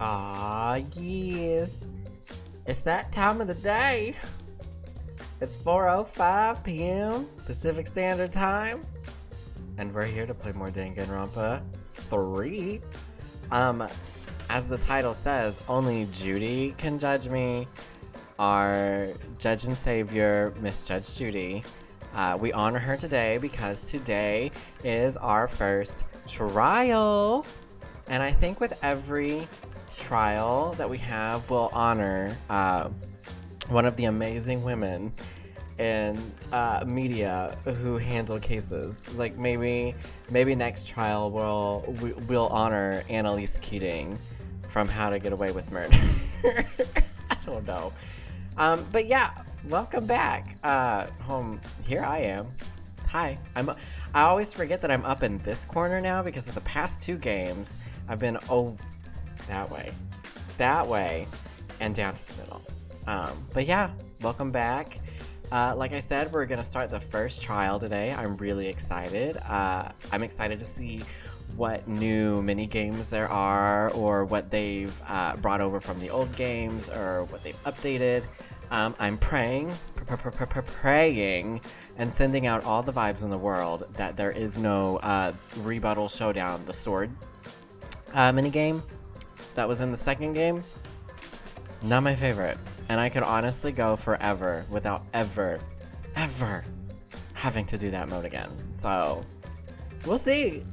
Ah, yes. It's that time of the day. It's 4:05 p.m. Pacific Standard Time. And we're here to play more Danganronpa 3. As the title says, only Judy can judge me. Our judge and savior, Miss Judge Judy. We honor her today because today is our first trial. And I think with every trial that we have, we'll honor one of the amazing women in media who handle cases. Like maybe next trial we'll honor Annalise Keating from How to Get Away with Murder. I don't know. But yeah, welcome back. Home. Here I am. Hi. I always forget that I'm up in this corner now because of the past two games. I've been that way, and down to the middle. But yeah, welcome back. Like I said, we're gonna start the first trial today. I'm really excited. I'm excited to see what new mini games there are, or what they've brought over from the old games, or what they've updated. I'm praying and sending out all the vibes in the world that there is no rebuttal showdown, the sword mini game that was in the second game. Not my favorite. And I could honestly go forever without ever having to do that mode again. So, we'll see.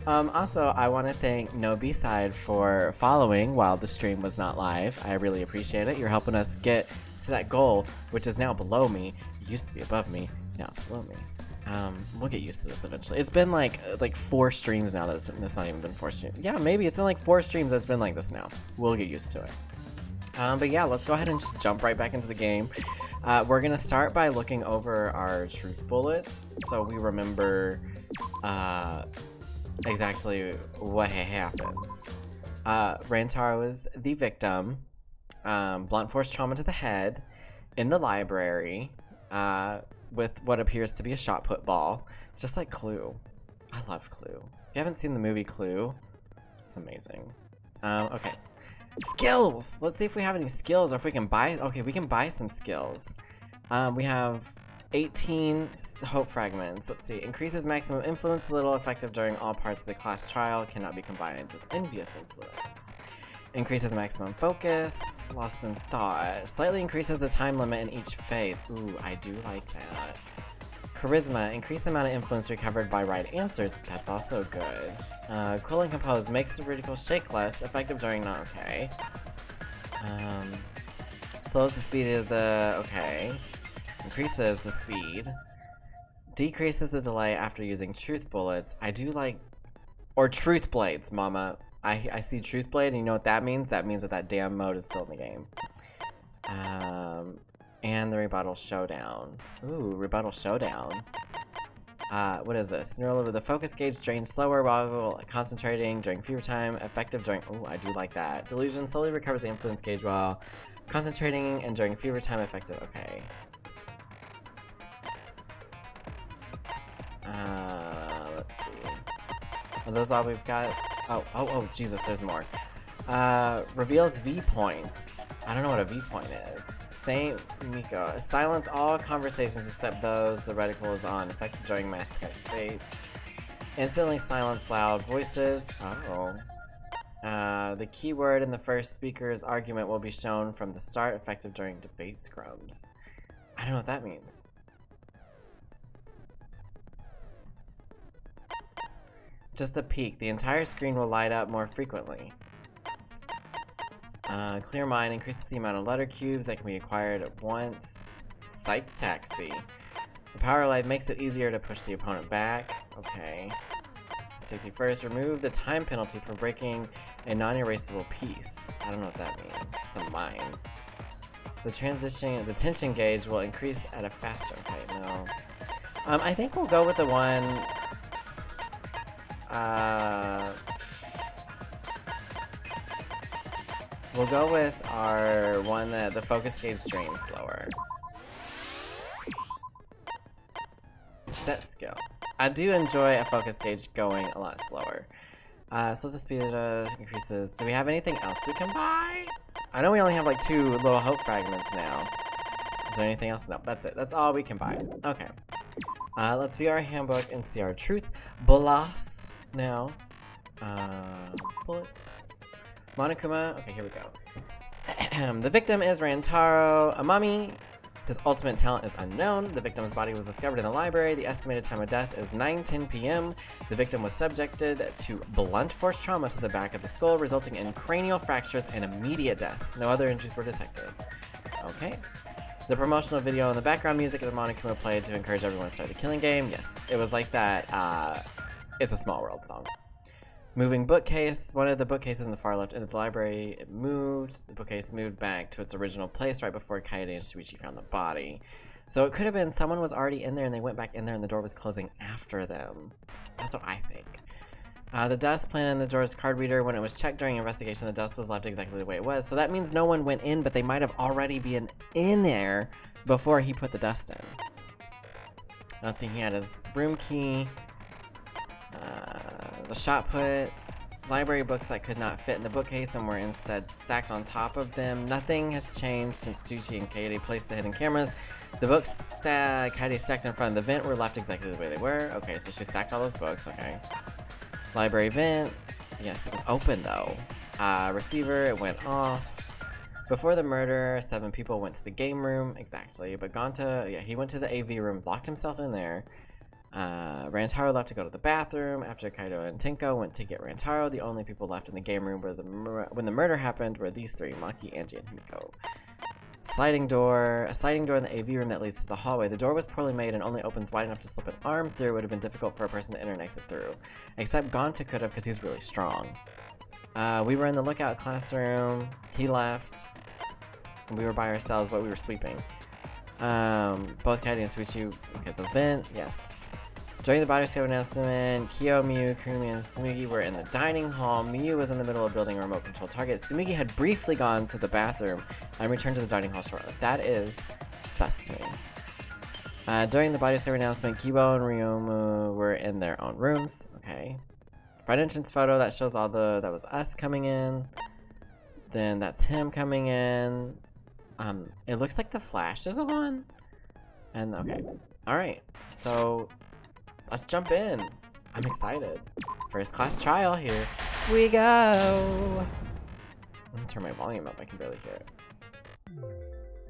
Also, I want to thank No B-Side for following while the stream was not live. I really appreciate it. You're helping us get to that goal, which is now below me. It used to be above me. Now it's below me. We'll get used to this eventually. It's been like 4 streams now that's not even been 4 streams. Yeah, maybe it's been like 4 streams that's been like this now. We'll get used to it. But yeah, let's go ahead and just jump right back into the game. We're gonna start by looking over our truth bullets so we remember exactly what had happened. Rantaro is the victim. Blunt force trauma to the head in the library with what appears to be a shot put ball. It's just like Clue. I love Clue. If you haven't seen the movie Clue, it's amazing. Okay. Skills! Let's see if we have any skills or if we can buy. Okay, we can buy some skills. We have 18 hope fragments. Let's see. Increases maximum influence, little effective during all parts of the class trial. Cannot be combined with envious influence. Increases maximum focus. Lost in thought. Slightly increases the time limit in each phase. Ooh, I do like that. Charisma. Increase the amount of influence recovered by right answers. That's also good. Cool and Compose. Makes the reticle shake less. Effective during not okay. Slows the speed of the... Okay. Increases the speed. Decreases the delay after using truth bullets. I do like... Or truth blades, mama. I see truth blade, and you know what that means? That means that damn mode is still in the game. And the rebuttal showdown. Ooh, rebuttal showdown. What is this? Neural over the focus gauge drains slower while concentrating during fever time. Effective during... Ooh, I do like that. Delusion slowly recovers the influence gauge while concentrating and during fever time. Effective. Okay. Let's see. Are those all we've got? Oh, Jesus, there's more. Reveals V points. I don't know what a V point is. Saint Miko. Silence all conversations except those the reticle is on. Effective during mass debates. Instantly silence loud voices. Oh. The keyword in the first speaker's argument will be shown from the start. Effective during debate scrums. I don't know what that means. Just a peek. The entire screen will light up more frequently. Clear mind increases the amount of letter cubes that can be acquired at once. Psych taxi. The power light makes it easier to push the opponent back. Okay. Safety first. Remove the time penalty for breaking a non-erasable piece. I don't know what that means. It's a mine. The tension gauge will increase at a faster. Okay, no. I think we'll go with the one. We'll go with our one that the focus gauge drains slower. Set skill. I do enjoy a focus gauge going a lot slower. So the speed increases. Do we have anything else we can buy? I know we only have like 2 little hope fragments now. Is there anything else? No, that's it. That's all we can buy. Okay. Let's view our handbook and see our truth bullets now. Bullets. Monokuma. Okay, here we go. The victim is Rantaro, a mummy. His ultimate talent is unknown. The victim's body was discovered in the library. The estimated time of death is 9:10 p.m. The victim was subjected to blunt force trauma to the back of the skull, resulting in cranial fractures and immediate death. No other injuries were detected. Okay. The promotional video and the background music of the Monokuma played to encourage everyone to start the killing game. Yes, it was like that. It's a Small World song. Moving bookcase. One of the bookcases in the far left end of the library, it moved. The bookcase moved back to its original place right before Kaede and Shuichi found the body. So it could have been someone was already in there and they went back in there and the door was closing after them. That's what I think. The dust planted in the door's card reader. When it was checked during investigation, the dust was left exactly the way it was. So that means no one went in, but they might have already been in there before he put the dust in. Let's see, he had his broom key. The shot put library books that could not fit in the bookcase and were instead stacked on top of them. Nothing has changed since Shuichi and Kaede placed the hidden cameras. The books Kaede stacked in front of the vent were left exactly the way they were. Okay, so she stacked all those books. Okay. Library vent. Yes, it was open though. Receiver, it went off. Before the murder, 7 people went to the game room. Exactly. But Gonta, yeah, he went to the AV room, locked himself in there. Rantaro left to go to the bathroom. After Kaido and Tenko went to get Rantaro, the only people left in the game room when the murder happened were these 3, Maki, Angie, and Himiko. A sliding door in the AV room that leads to the hallway. The door was poorly made and only opens wide enough to slip an arm through. It would have been difficult for a person to enter and exit through. Except Gonta could have because he's really strong. We were in the lookout classroom. He left. We were by ourselves, but we were sweeping. Both Kaede and Shuichi at the vent, yes. During the body scan announcement, Kyo, Miyu, Kurumi, and Tsumugi were in the dining hall. Miyu was in the middle of building a remote control target. Tsumugi had briefly gone to the bathroom and returned to the dining hall shortly. That is sus to me. During the body scan announcement, Kibo and Ryomu were in their own rooms. Okay. Front entrance photo, that shows all that was us coming in. Then that's him coming in. It looks like the Flash is on. And okay. Alright, so let's jump in. I'm excited. First class trial here. We go. Let me turn my volume up, I can barely hear it.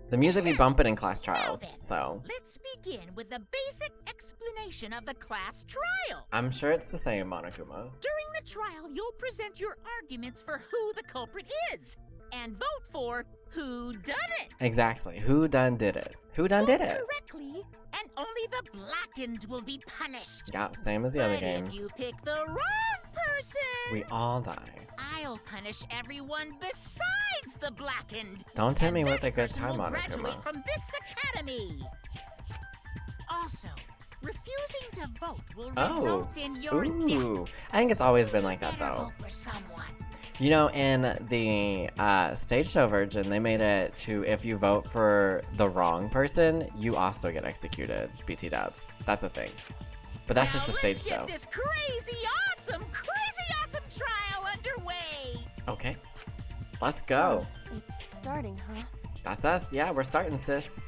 The music be bumping in class trials, so. Let's begin with the basic explanation of the class trial. I'm sure it's the same, Monokuma. During the trial, you'll present your arguments for who the culprit is. And vote for who done it. Exactly. Who done did it? Who done did it? Correctly, and only the blackened will be punished. Yeah, same as the other games. If you pick the wrong person, we all die. I'll punish everyone besides the blackened. Don't tempt me with a good time, Monokuma. Monokuma. Graduate from this academy. Also, refusing to vote will result in your death. I think it's always been like that, though. For someone. You know, in the stage show version, they made it to if you vote for the wrong person, you also get executed. BT dubs. That's a thing. But that's just the stage show. Let's get this crazy awesome trial underway. Okay. Let's go. So, it's starting, huh? That's us. Yeah, we're starting, sis.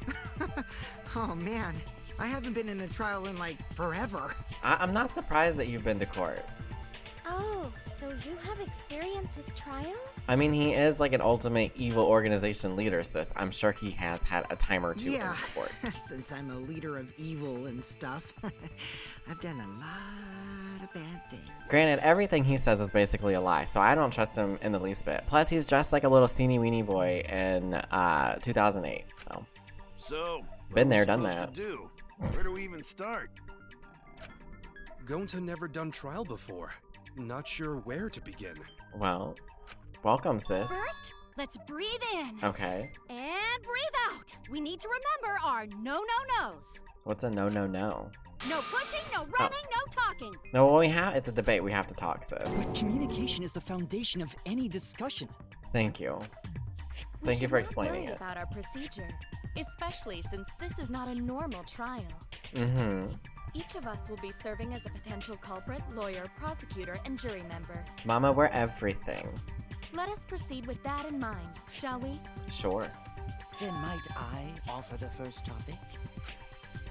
Oh man, I haven't been in a trial in like forever. I'm not surprised that you've been to court. Oh, so you have experience with trials? I mean, he is like an ultimate evil organization leader, sis. I'm sure he has had a time or two in court. Since I'm a leader of evil and stuff, I've done a lot of bad things. Granted, everything he says is basically a lie, so I don't trust him in the least bit. Plus, he's dressed like a little teeny weeny boy in 2008, so. Been there, done that. Where do we even start? Gonta never done trial before. Not sure where to begin. Well, welcome, sis. First, let's breathe in. Okay. And breathe out. We need to remember our no-no-nos. What's a no-no-no? No pushing, no running, no talking. No, well, it's a debate. We have to talk, sis. Communication is the foundation of any discussion. Thank you. Thank you for explaining it. About our procedure, especially since this is not a normal trial. Mm-hmm. Each of us will be serving as a potential culprit, lawyer, prosecutor, and jury member. Mama, we're everything. Let us proceed with that in mind, shall we? Sure. Then might I offer the first topic?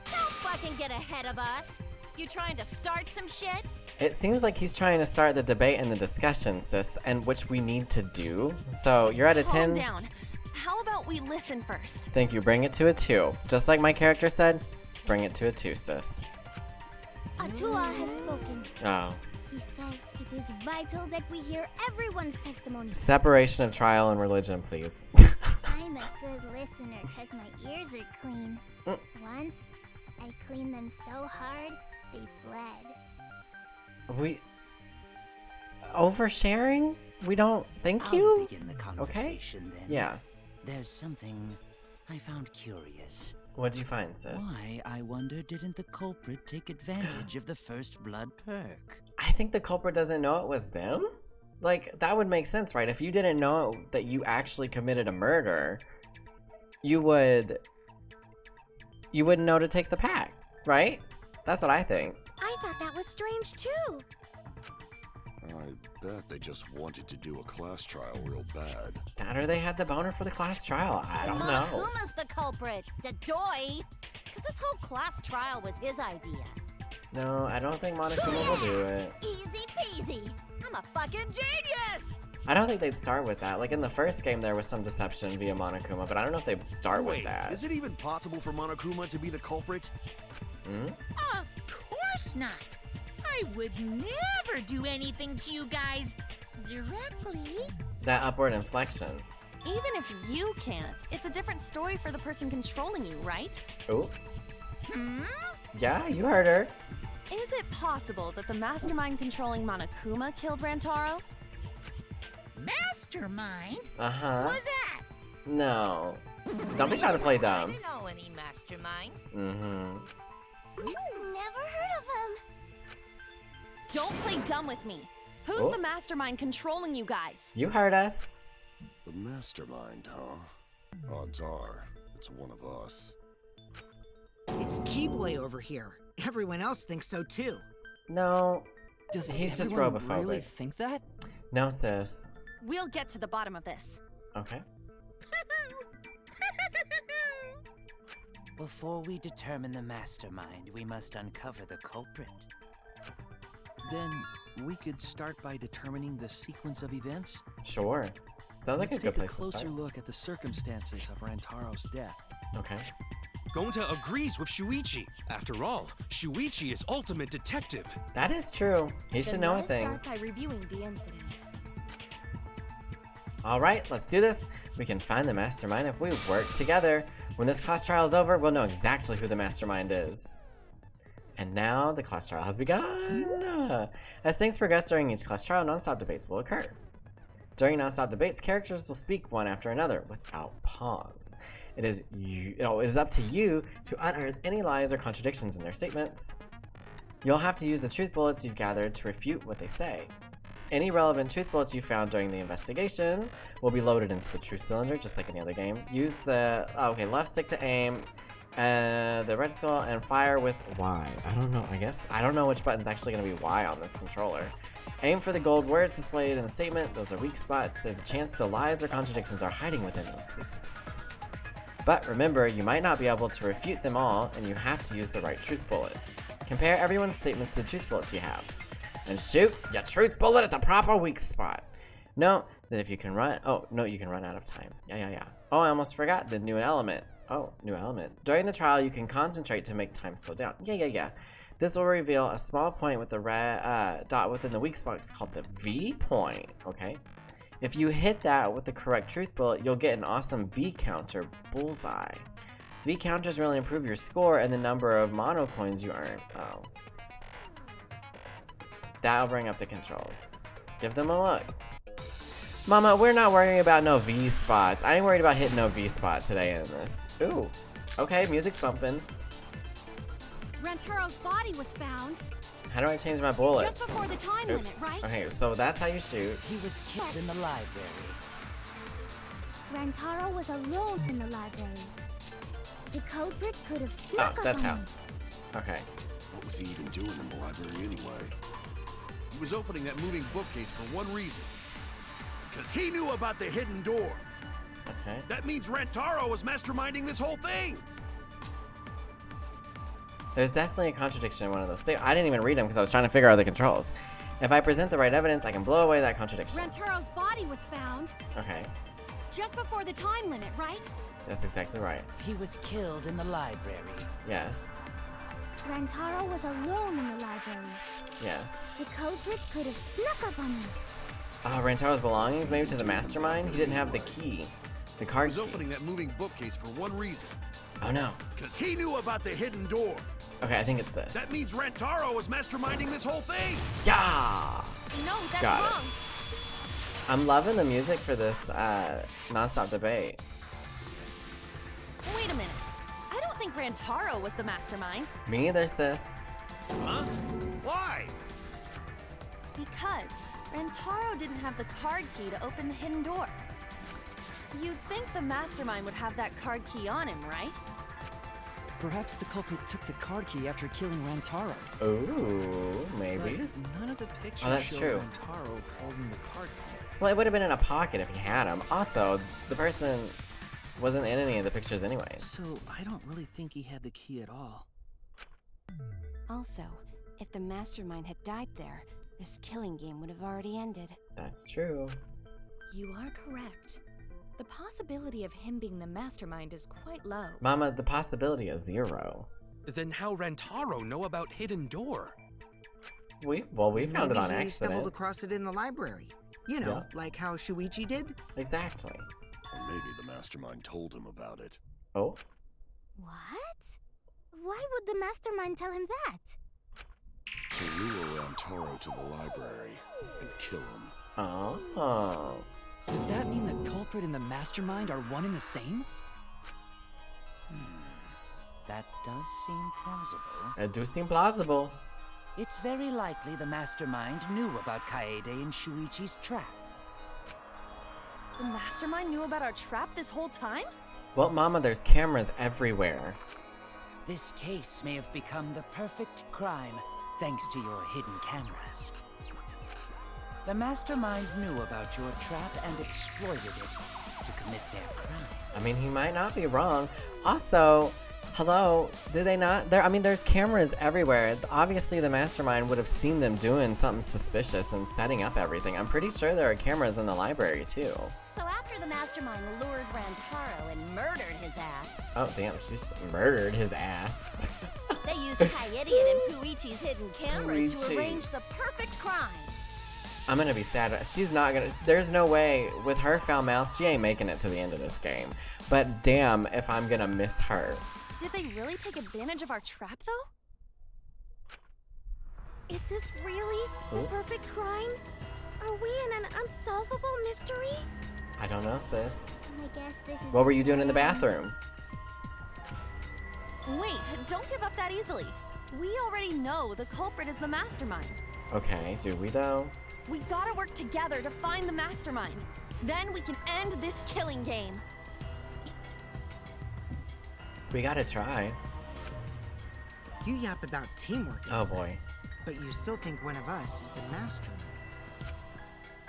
Don't fucking get ahead of us. You trying to start some shit? It seems like he's trying to start the debate and the discussion, sis, and which we need to do. So you're at a 10. Calm down. How about we listen first? Thank you. Bring it to a 2. Just like my character said, bring it to a 2, sis. Atua has spoken. Oh. He says it is vital that we hear everyone's testimony. Separation of trial and religion, please. I'm a good listener because my ears are clean. Once, I cleaned them so hard, they bled. Oversharing? We don't. Thank I'll you? begin the conversation then. Yeah. There's something I found curious. What'd you find, sis? Why, I wonder, didn't the culprit take advantage of the first blood perk? I think the culprit doesn't know it was them? Like, that would make sense, right? If you didn't know that you actually committed a murder, you wouldn't know to take the pack, right? That's what I think. I thought that was strange too. I bet they just wanted to do a class trial real bad. That or they had the boner for the class trial. I don't know. Monokuma's the culprit. The doy. Because this whole class trial was his idea. No, I don't think Monokuma will do it. Easy peasy. I'm a fucking genius. I don't think they'd start with that. Like in the first game, there was some deception via Monokuma, but I don't know if they'd start with that. Is it even possible for Monokuma to be the culprit? Of course not. I would never do anything to you guys directly. That upward inflection. Even if you can't, it's a different story for the person controlling you, right? Oh. Yeah, you heard her. Is it possible that the mastermind controlling Monokuma killed Rantaro? Mastermind? Uh-huh. What's that? No. Don't be trying to play I dumb. don't know any mastermind. Never heard of him. Don't play dumb with me. Who's Oh. the mastermind controlling you guys? You heard us. The mastermind, huh? Odds are, it's one of us. It's Keyboy over here. Everyone else thinks so too. No. Does He's just everyone robophobic. really think that? No, sis. We'll get to the bottom of this. Okay. Before we determine the mastermind, we must uncover the culprit. Then we could start by determining the sequence of events. Sure. Sounds like a Let's good take place a to closer start. look at the circumstances of Rantaro's death. Okay. Gonta agrees with Shuichi. After all, Shuichi is ultimate detective. That is true. He should Then know a let us thing. start by reviewing the incident. Alright, let's do this. We can find the mastermind if we work together. When this class trial is over, we'll know exactly who the mastermind is. And now the class trial has begun. As things progress during each class trial, non-stop debates will occur. During non-stop debates, characters will speak one after another without pause. It is up to you to unearth any lies or contradictions in their statements. You'll have to use the truth bullets you've gathered to refute what they say. Any relevant truth bullets you found during the investigation will be loaded into the truth cylinder, just like any other game. Use the left stick to aim, the red skull, and fire with Y. I don't know which button's actually going to be Y on this controller. Aim for the gold words displayed in the statement. Those are weak spots. There's a chance the lies or contradictions are hiding within those weak spots. But remember, you might not be able to refute them all, and you have to use the right truth bullet. Compare everyone's statements to the truth bullets you have. And shoot your truth bullet at the proper weak spot. Note that if you can run, you can run out of time. Yeah. Oh, I almost forgot the new element. Oh, new element. During the trial, you can concentrate to make time slow down. Yeah. This will reveal a small point with the red dot within the weak spot. It's called the V point, okay? If you hit that with the correct truth bullet, you'll get an awesome V counter bullseye. V counters really improve your score and the number of mono coins you earn. Oh. That'll bring up the controls. Give them a look. Mama, we're not worrying about no V spots. I ain't worried about hitting no V spot today in this. Ooh. Okay, music's bumping. Rantaro's body was found How do I change my bullets? just before the time Oops. limit, right? Okay, so that's how you shoot. He was killed in the library. Rantaro was alone in the library. The culprit could have Oh, snuck up that's on how. him. Okay. What was he even doing in the library anyway? He was opening that moving bookcase for one reason. Because he knew about the hidden door. Okay. That means Rantaro was masterminding this whole thing. There's definitely a contradiction in one of those. I didn't even read them because I was trying to figure out the controls. If I present the right evidence, I can blow away that contradiction. Rantaro's body was found Okay, just before the time limit, right? that's exactly right. He was killed in the library. Yes, Rantaro was alone in the library. yes. The culprit could have snuck up on him. Oh, Rantaro's belongings, maybe to the mastermind? He didn't have the key. The He card was key. opening that moving bookcase for one reason. Oh no. Because he knew about the hidden door. Okay, I think it's this. That means Rantaro was masterminding this whole thing. Yeah! No, that's Got it. wrong. I'm loving the music for this non-stop debate. Wait a minute. I don't think Rantaro was the mastermind. Me either, sis. Huh? Why? Because Rantaro didn't have the card key to open the hidden door. You'd think the mastermind would have that card key on him, right? Perhaps the culprit took the card key after killing Rantaro. Ooh, maybe. But none of the pictures Oh, that's show true. Rantaro holding the card key. Well, it would have been in a pocket if he had him. Also, the person wasn't in any of the pictures anyways. So I don't really think he had the key at all. Also, if the mastermind had died there, this killing game would have already ended. That's true. You are correct. The possibility of him being the mastermind is quite low. Mama, the possibility is 0. Then how Rantaro know about hidden door? We found it on Maybe he stumbled accident. across it in the library. You know, like how Shuichi did. Exactly. Or maybe the mastermind told him about it. Oh? What? Why would the mastermind tell him that? To lure Rantaro to the library and kill him. Oh. Does that mean the culprit and the mastermind are one and the same? That does seem plausible. It do seem plausible. It's very likely the mastermind knew about Kaede and Shuichi's trap. The mastermind knew about our trap this whole time? Well, Mama, there's cameras everywhere. This case may have become the perfect crime thanks to your hidden cameras. The mastermind knew about your trap and exploited it to commit their crime. I mean, he might not be wrong. Also, hello, do they not? There's cameras everywhere. Obviously, the mastermind would have seen them doing something suspicious and setting up everything. I'm pretty sure there are cameras in the library, too. So after the mastermind lured Rantaro and murdered his ass, Oh, damn, she just murdered his ass. they used Kaede and Puichi's hidden cameras to Puichi. arrange the perfect crime. I'm gonna be sad. She's not gonna. There's no way with her foul mouth, she ain't making it to the end of this game. But damn, if I'm gonna miss her. Did they really take advantage of our trap, though? Is this really the perfect crime? Are we in an unsolvable mystery? I don't know, sis. I guess this is. What were you doing in the bathroom? Wait, don't give up that easily. We already know the culprit is the mastermind. Okay, do we though? We gotta work together to find the mastermind. Then we can end this killing game. We gotta try. You yap about teamwork. Oh boy. But you still think one of us is the mastermind.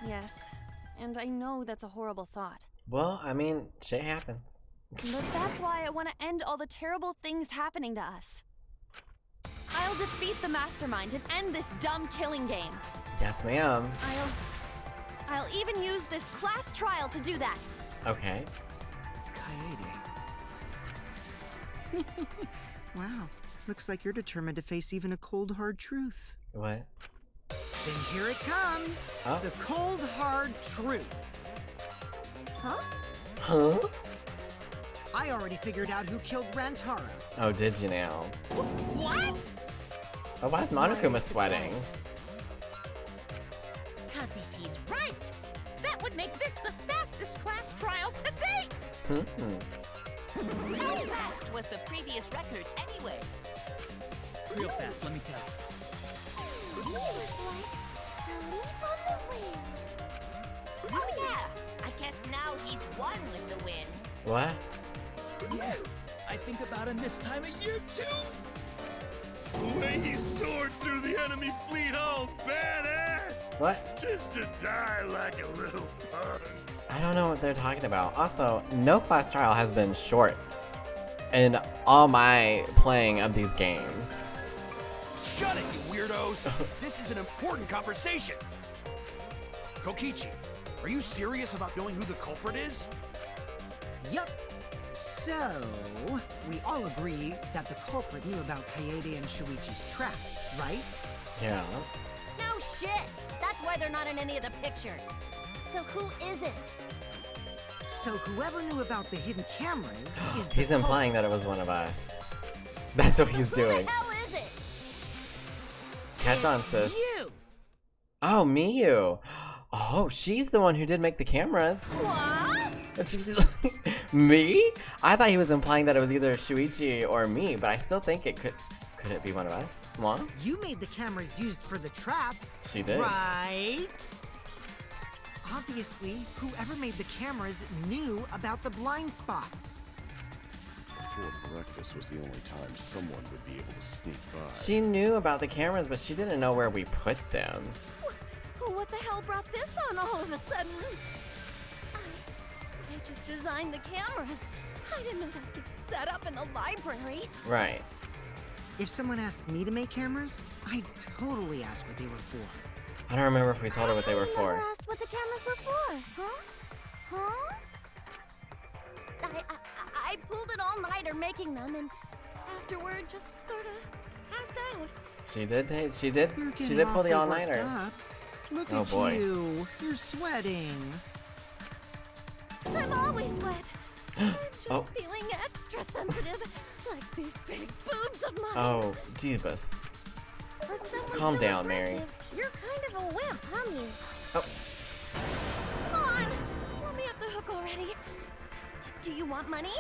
Yes, and I know that's a horrible thought. Well, I mean, shit happens. But that's why I want to end all the terrible things happening to us. I'll defeat the mastermind and end this dumb killing game. Yes, ma'am. I'll even use this class trial to do that. Okay. Kaede. Wow. Looks like you're determined to face even a cold, hard truth. What? Then here it comes. Oh. The cold, hard truth. Huh? Huh? I already figured out who killed Rantaro. Oh, did you now? What? Oh, why is Monokuma sweating? Cause if he's right, that would make this the fastest class trial to date. How fast was the previous record anyway? Real fast, let me tell you. It was like a leaf on the wind. Oh yeah, I guess now he's one with the wind. What? Yeah, I think about him this time of year too. The way he soared through the enemy fleet, all badass! What? Just to die like a little punk. I don't know what they're talking about. Also, no class trial has been short in all my playing of these games. Shut it, you weirdos! This is an important conversation! Kokichi, are you serious about knowing who the culprit is? Yup. So, we all agree that the culprit knew about Kaede and Shuichi's trap, right? Yeah. No shit! That's why they're not in any of the pictures. So who is it? So whoever knew about the hidden cameras is the He's implying that it was one of us. That's what he's doing. Who the hell is it? Catch on, sis. You! Oh, Miyu. Oh, she's the one who did make the cameras. What? She's like, me? I thought he was implying that it was either Shuichi or me, but I still think it could it be one of us? Mom? You made the cameras used for the trap. She did. Right? Obviously, whoever made the cameras knew about the blind spots. Before breakfast was the only time someone would be able to sneak by. She knew about the cameras, but she didn't know where we put them. What the hell brought this on all of a sudden? I just designed the cameras. I didn't know they'd get set up in the library. Right. If someone asked me to make cameras, I'd totally ask what they were for. I don't remember if we told her what they were for. I never asked what the cameras were for, huh? I pulled an all-nighter making them, and afterward just sort of passed out. She did pull the all-nighter. Look oh at boy. you. You're sweating. I'm always wet. I'm just Oh. feeling extra sensitive, like these big boobs of mine. Oh, Jeebus. For someone Calm so down, Mary. aggressive, you're kind of a wimp, huh, Mew? Oh. Come on, let me off the hook already. Do you want money?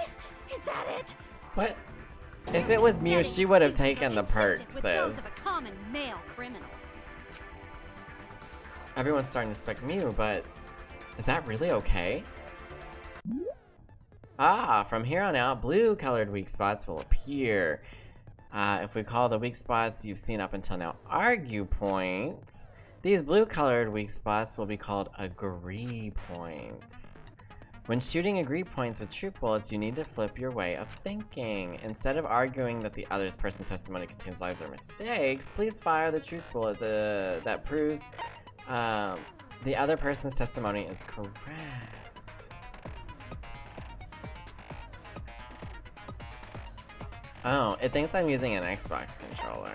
Is that it? What? If it was Mew, she would have taken the perks, With those sis. of a common male criminal. Everyone's starting to suspect Mew, but is that really okay? Ah, from here on out, blue-colored weak spots will appear. If we call the weak spots you've seen up until now argue points, these blue-colored weak spots will be called agree points. When shooting agree points with truth bullets, you need to flip your way of thinking. Instead of arguing that the other person's testimony contains lies or mistakes, please fire the truth bullet that proves the other person's testimony is correct. Oh, it thinks I'm using an Xbox controller.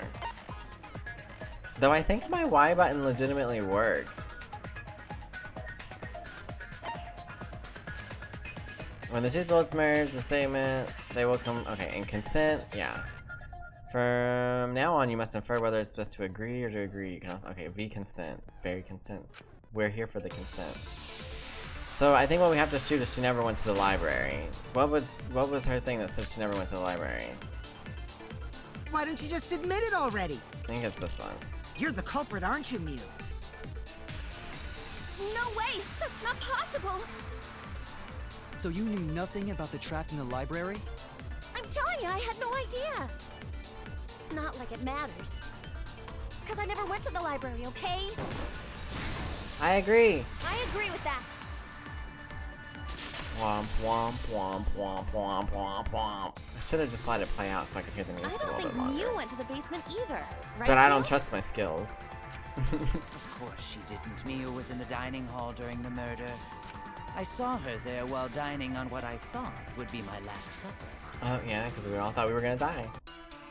Though I think my Y button legitimately worked. When the two bullets merge the statement, they will come. Okay, and consent, yeah. From now on, you must infer whether it's best to agree or to agree. You can also, okay, V consent, very consent. We're here for the consent. So I think what we have to shoot is she never went to the library. What was her thing that said she never went to the library? Why don't you just admit it already? I think it's this one. You're the culprit, aren't you, Mew? No way! That's not possible! So you knew nothing about the trap in the library? I'm telling you, I had no idea! Not like it matters. Because I never went to the library, okay? I agree. I agree with that. Womp womp womp womp womp womp womp. I should have just let it play out so I could hear the music a I don't little bit think longer. Mew went to the basement either, right? But I don't Mew? trust my skills. Of course she didn't. Miu was in the dining hall during the murder. I saw her there while dining on what I thought would be my last supper. Oh yeah, because we all thought we were gonna die.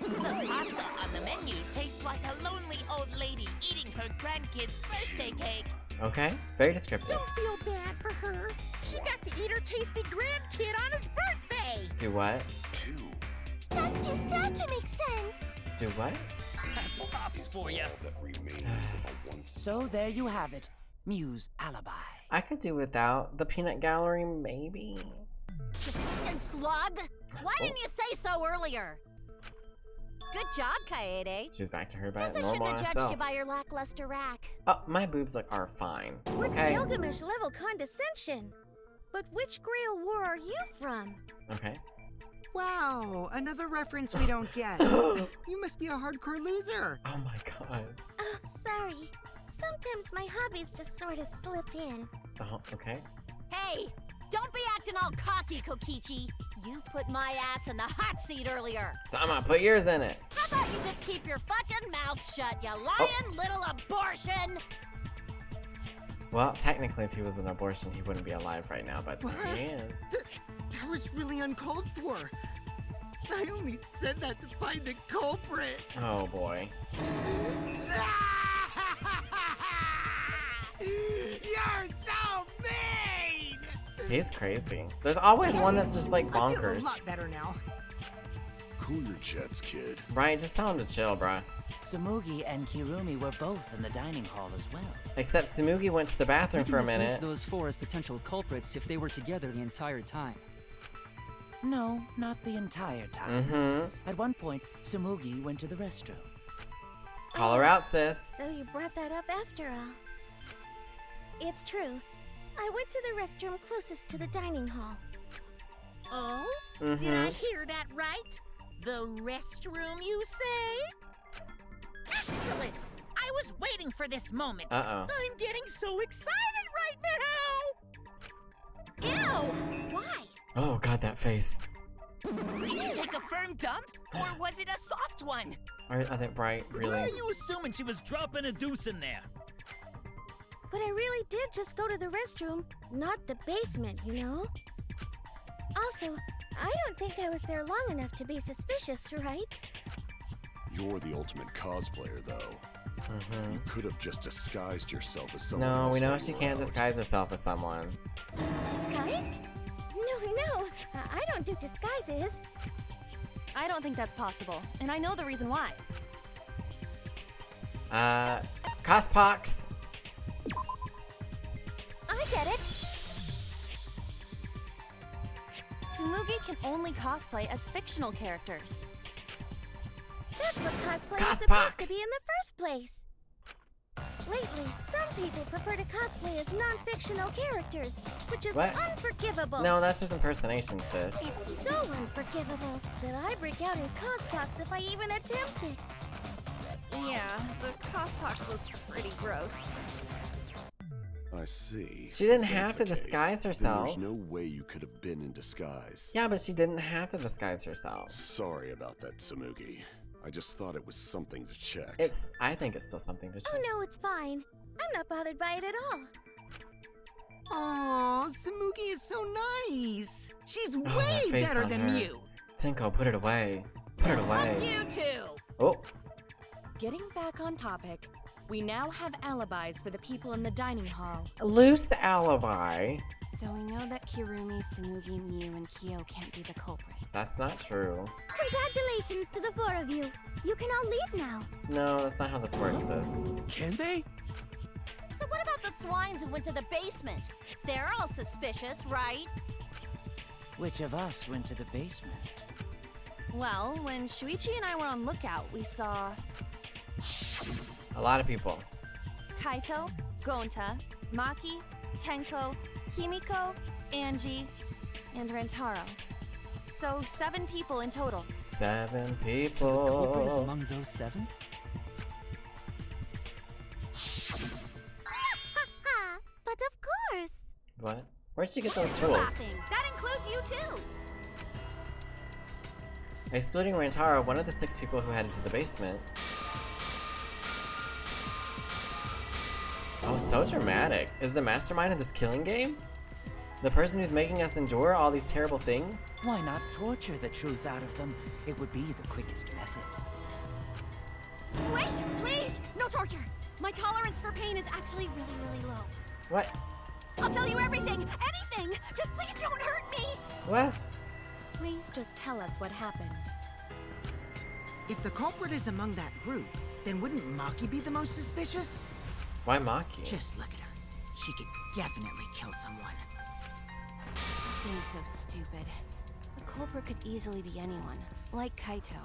The pasta on the menu tastes like a lonely old lady eating her grandkid's birthday cake. Okay, very descriptive. Don't feel bad for her. She got to eat her tasty grandkid on his birthday. Do what? That's too sad to make sense. Do what? That's pops for you. So there you have it. Miu's alibi. I could do without the peanut gallery, maybe. You fucking slug! Why didn't you say so earlier? Good job, Kaede. She's back to her Guess I normal shouldn't have judged self. you by your lackluster rack. Oh, my boobs are fine. What Okay. Gilgamesh level condescension? But which Grail war are you from? Okay. Wow, another reference we don't get. You must be a hardcore loser. Oh my god. Oh, sorry. Sometimes my hobbies just sort of slip in. Oh, okay. Hey, don't be acting all cocky, Kokichi. You put my ass in the hot seat earlier. So I'm gonna put yours in it. How about you just keep your fucking mouth shut, you lying little abortion? Well, technically, if he was an abortion, he wouldn't be alive right now, but he is. That was really uncalled for. I only said that to find the culprit. Oh boy. You're so mean! He's crazy. There's always one that's just like I feel a bonkers. lot better now. Cool your jets, kid. Right, just tell him to chill, bruh. Sumugi and Kirumi were both in the dining hall as well. Except Sumugi went to the bathroom for a dismiss minute. those four as potential culprits if they were together the entire time. No, not the entire time. Mm-hmm. At one point, Sumugi went to the restroom. Call her out, sis. So you brought that up after all. It's true. I went to the restroom closest to the dining hall. Oh? Did I hear that right? The restroom, you say? Excellent! I was waiting for this moment. Uh-oh. I'm getting so excited right now! Ew! Why? Oh god, that face. Did you take a firm dump? Or was it a soft one? I think Bright Why really. are you assuming she was dropping a deuce in there? But I really did just go to the restroom, not the basement, you know? Also, I don't think I was there long enough to be suspicious, right? You're the ultimate cosplayer, though. You could have just disguised yourself as someone No, else we know while she you were can't out. disguise herself as someone. Disguise? No, I don't do disguises. I don't think that's possible, and I know the reason why. Cospox. I get it. Sumugi can only cosplay as fictional characters. That's what cosplay is Cospox. supposed to be in the first place. Lately, some people prefer to cosplay as non-fictional characters, which is What? unforgivable. No, that's just impersonation, sis. It's so unforgivable that I break out in cospox if I even attempt it. Yeah, the cospox was pretty gross. I see. She didn't If that's have to the case, disguise then herself. There's no way you could have been in disguise. Yeah, but she didn't have to disguise herself. Sorry about that, Sumugi. I just thought it was something to check. I think it's still something to check. Oh no, it's fine. I'm not bothered by it at all. Aw, Sumugi is so nice. She's Oh, that way face better on than her. you. Tinko, put it away. Put it away. You two! Oh, Getting back on topic, we now have alibis for the people in the dining hall. loose alibi. So we know that Kirumi, Sumugi, Miu, and Kyo can't be the culprit. That's not true. Congratulations to the four of you. You can all leave now. No, that's not how this works, sis. Can they? So what about the swines who went to the basement? They're all suspicious, right? Which of us went to the basement? Well, when Shuichi and I were on lookout, we saw A lot of people. Kaito, Gonta, Maki, Tenko, Himiko, Angie, and Rentaro. So 7 people in total. 7 people. So the culprit is among those 7? Ha! But of course. What? Where'd she get those tools? That includes you too. Excluding Rantaro, one of the 6 people who headed to the basement. Oh, so dramatic. Is the mastermind of this killing game? The person who's making us endure all these terrible things? Why not torture the truth out of them? It would be the quickest method. Wait, please! No torture! My tolerance for pain is actually really low. What? I'll tell you everything! Anything! Just please don't hurt me! What? Please just tell us what happened. If the culprit is among that group, then wouldn't Maki be the most suspicious? Why Maki? Just look at her. She could definitely kill someone. Being so stupid. The culprit could easily be anyone, like Kaito.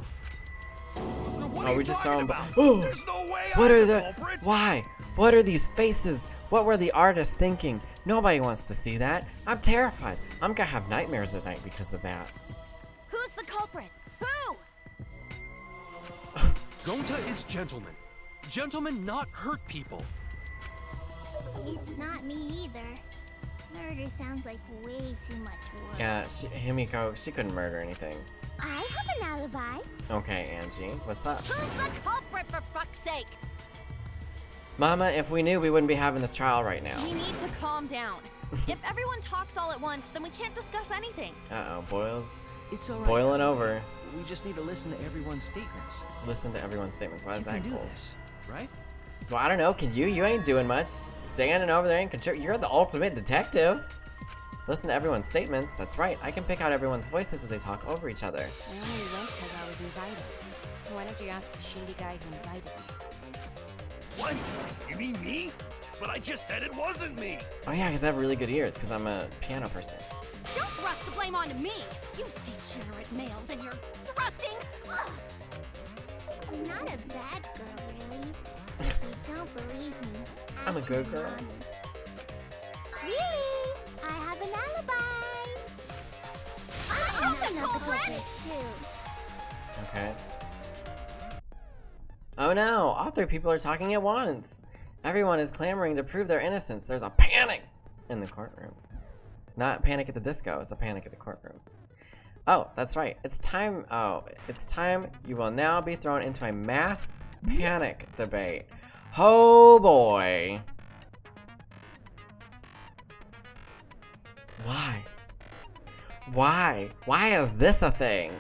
Oh, we just found. about? Oh! There's no way What I'm are the the? culprit. Why? What are these faces? What were the artists thinking? Nobody wants to see that. I'm terrified. I'm gonna have nightmares at night because of that. Who's the culprit? Who? Gonta is gentleman. Gentlemen not hurt people. It's not me either. Murder sounds like way too much work. Yeah, Himiko, she couldn't murder anything. I have an alibi. Okay, Angie, what's up? Who's the culprit, for fuck's sake? Mama, if we knew, we wouldn't be having this trial right now. We need to calm down. If everyone talks all at once, then we can't discuss anything. Uh-oh, boils. It's It's all right. boiling over. We just need to listen to everyone's statements. Listen to everyone's statements. Why is You that can do cool? this, right? Well, I don't know. Can you? You ain't doing much. Just standing over there and control. You're the ultimate detective. Listen to everyone's statements. That's right. I can pick out everyone's voices as they talk over each other. I only went because I was invited. Why don't you ask the shady guy who invited me? What? You mean me? But I just said it wasn't me. Oh yeah, because I have really good ears. Because I'm a piano person. Don't thrust the blame onto me, you degenerate males, and you're thrusting. Ugh. I'm not a bad girl, really. If you don't believe me, I'm a ask good my girl. mommy. Really? I have an alibi. I'm the culprit too. Okay. Oh no! All three people are talking at once. Everyone is clamoring to prove their innocence. There's a panic in the courtroom. Not Panic at the Disco. It's a panic at the courtroom. Oh, that's right. It's time. Oh, it's time. You will now be thrown into a mass panic debate. Oh boy. Why? Why is this a thing?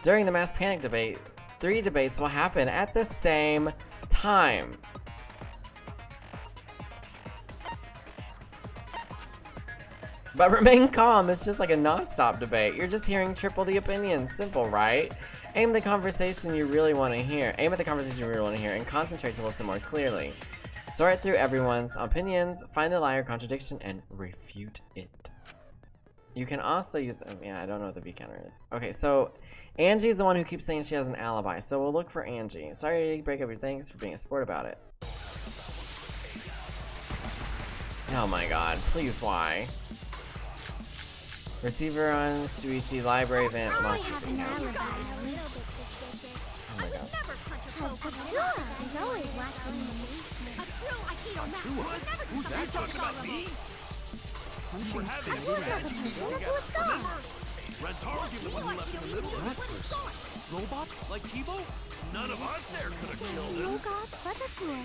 During the mass panic debate, 3 debates will happen at the same time. But remain calm, it's just like a non-stop debate. You're just hearing triple the opinions. Simple, right? Aim the conversation you really want to hear. Aim at the conversation you really want to hear and concentrate to listen more clearly. Sort through everyone's opinions, find the lie or contradiction, and refute it. You can also use, yeah, I don't know what the V counter is. Okay, so Angie's the one who keeps saying she has an alibi, so we'll look for Angie. Sorry to break up your things for being a sport about it. Oh my god, please why? Receiver on Shuichi Library Event Mock I have an alibi. A little bit suspicious. Oh my god. Never punch a Because Katsura is always watching in the basement. A true Aikido master What? would never do Who's something that so talking about dishonorable. me? Punching's We're having a pretty strategy bad. meeting That's together. what's gone. Remember? Rentaro's the one who left in the middle of it. Robot? Like Kibo? None of us there could have killed him.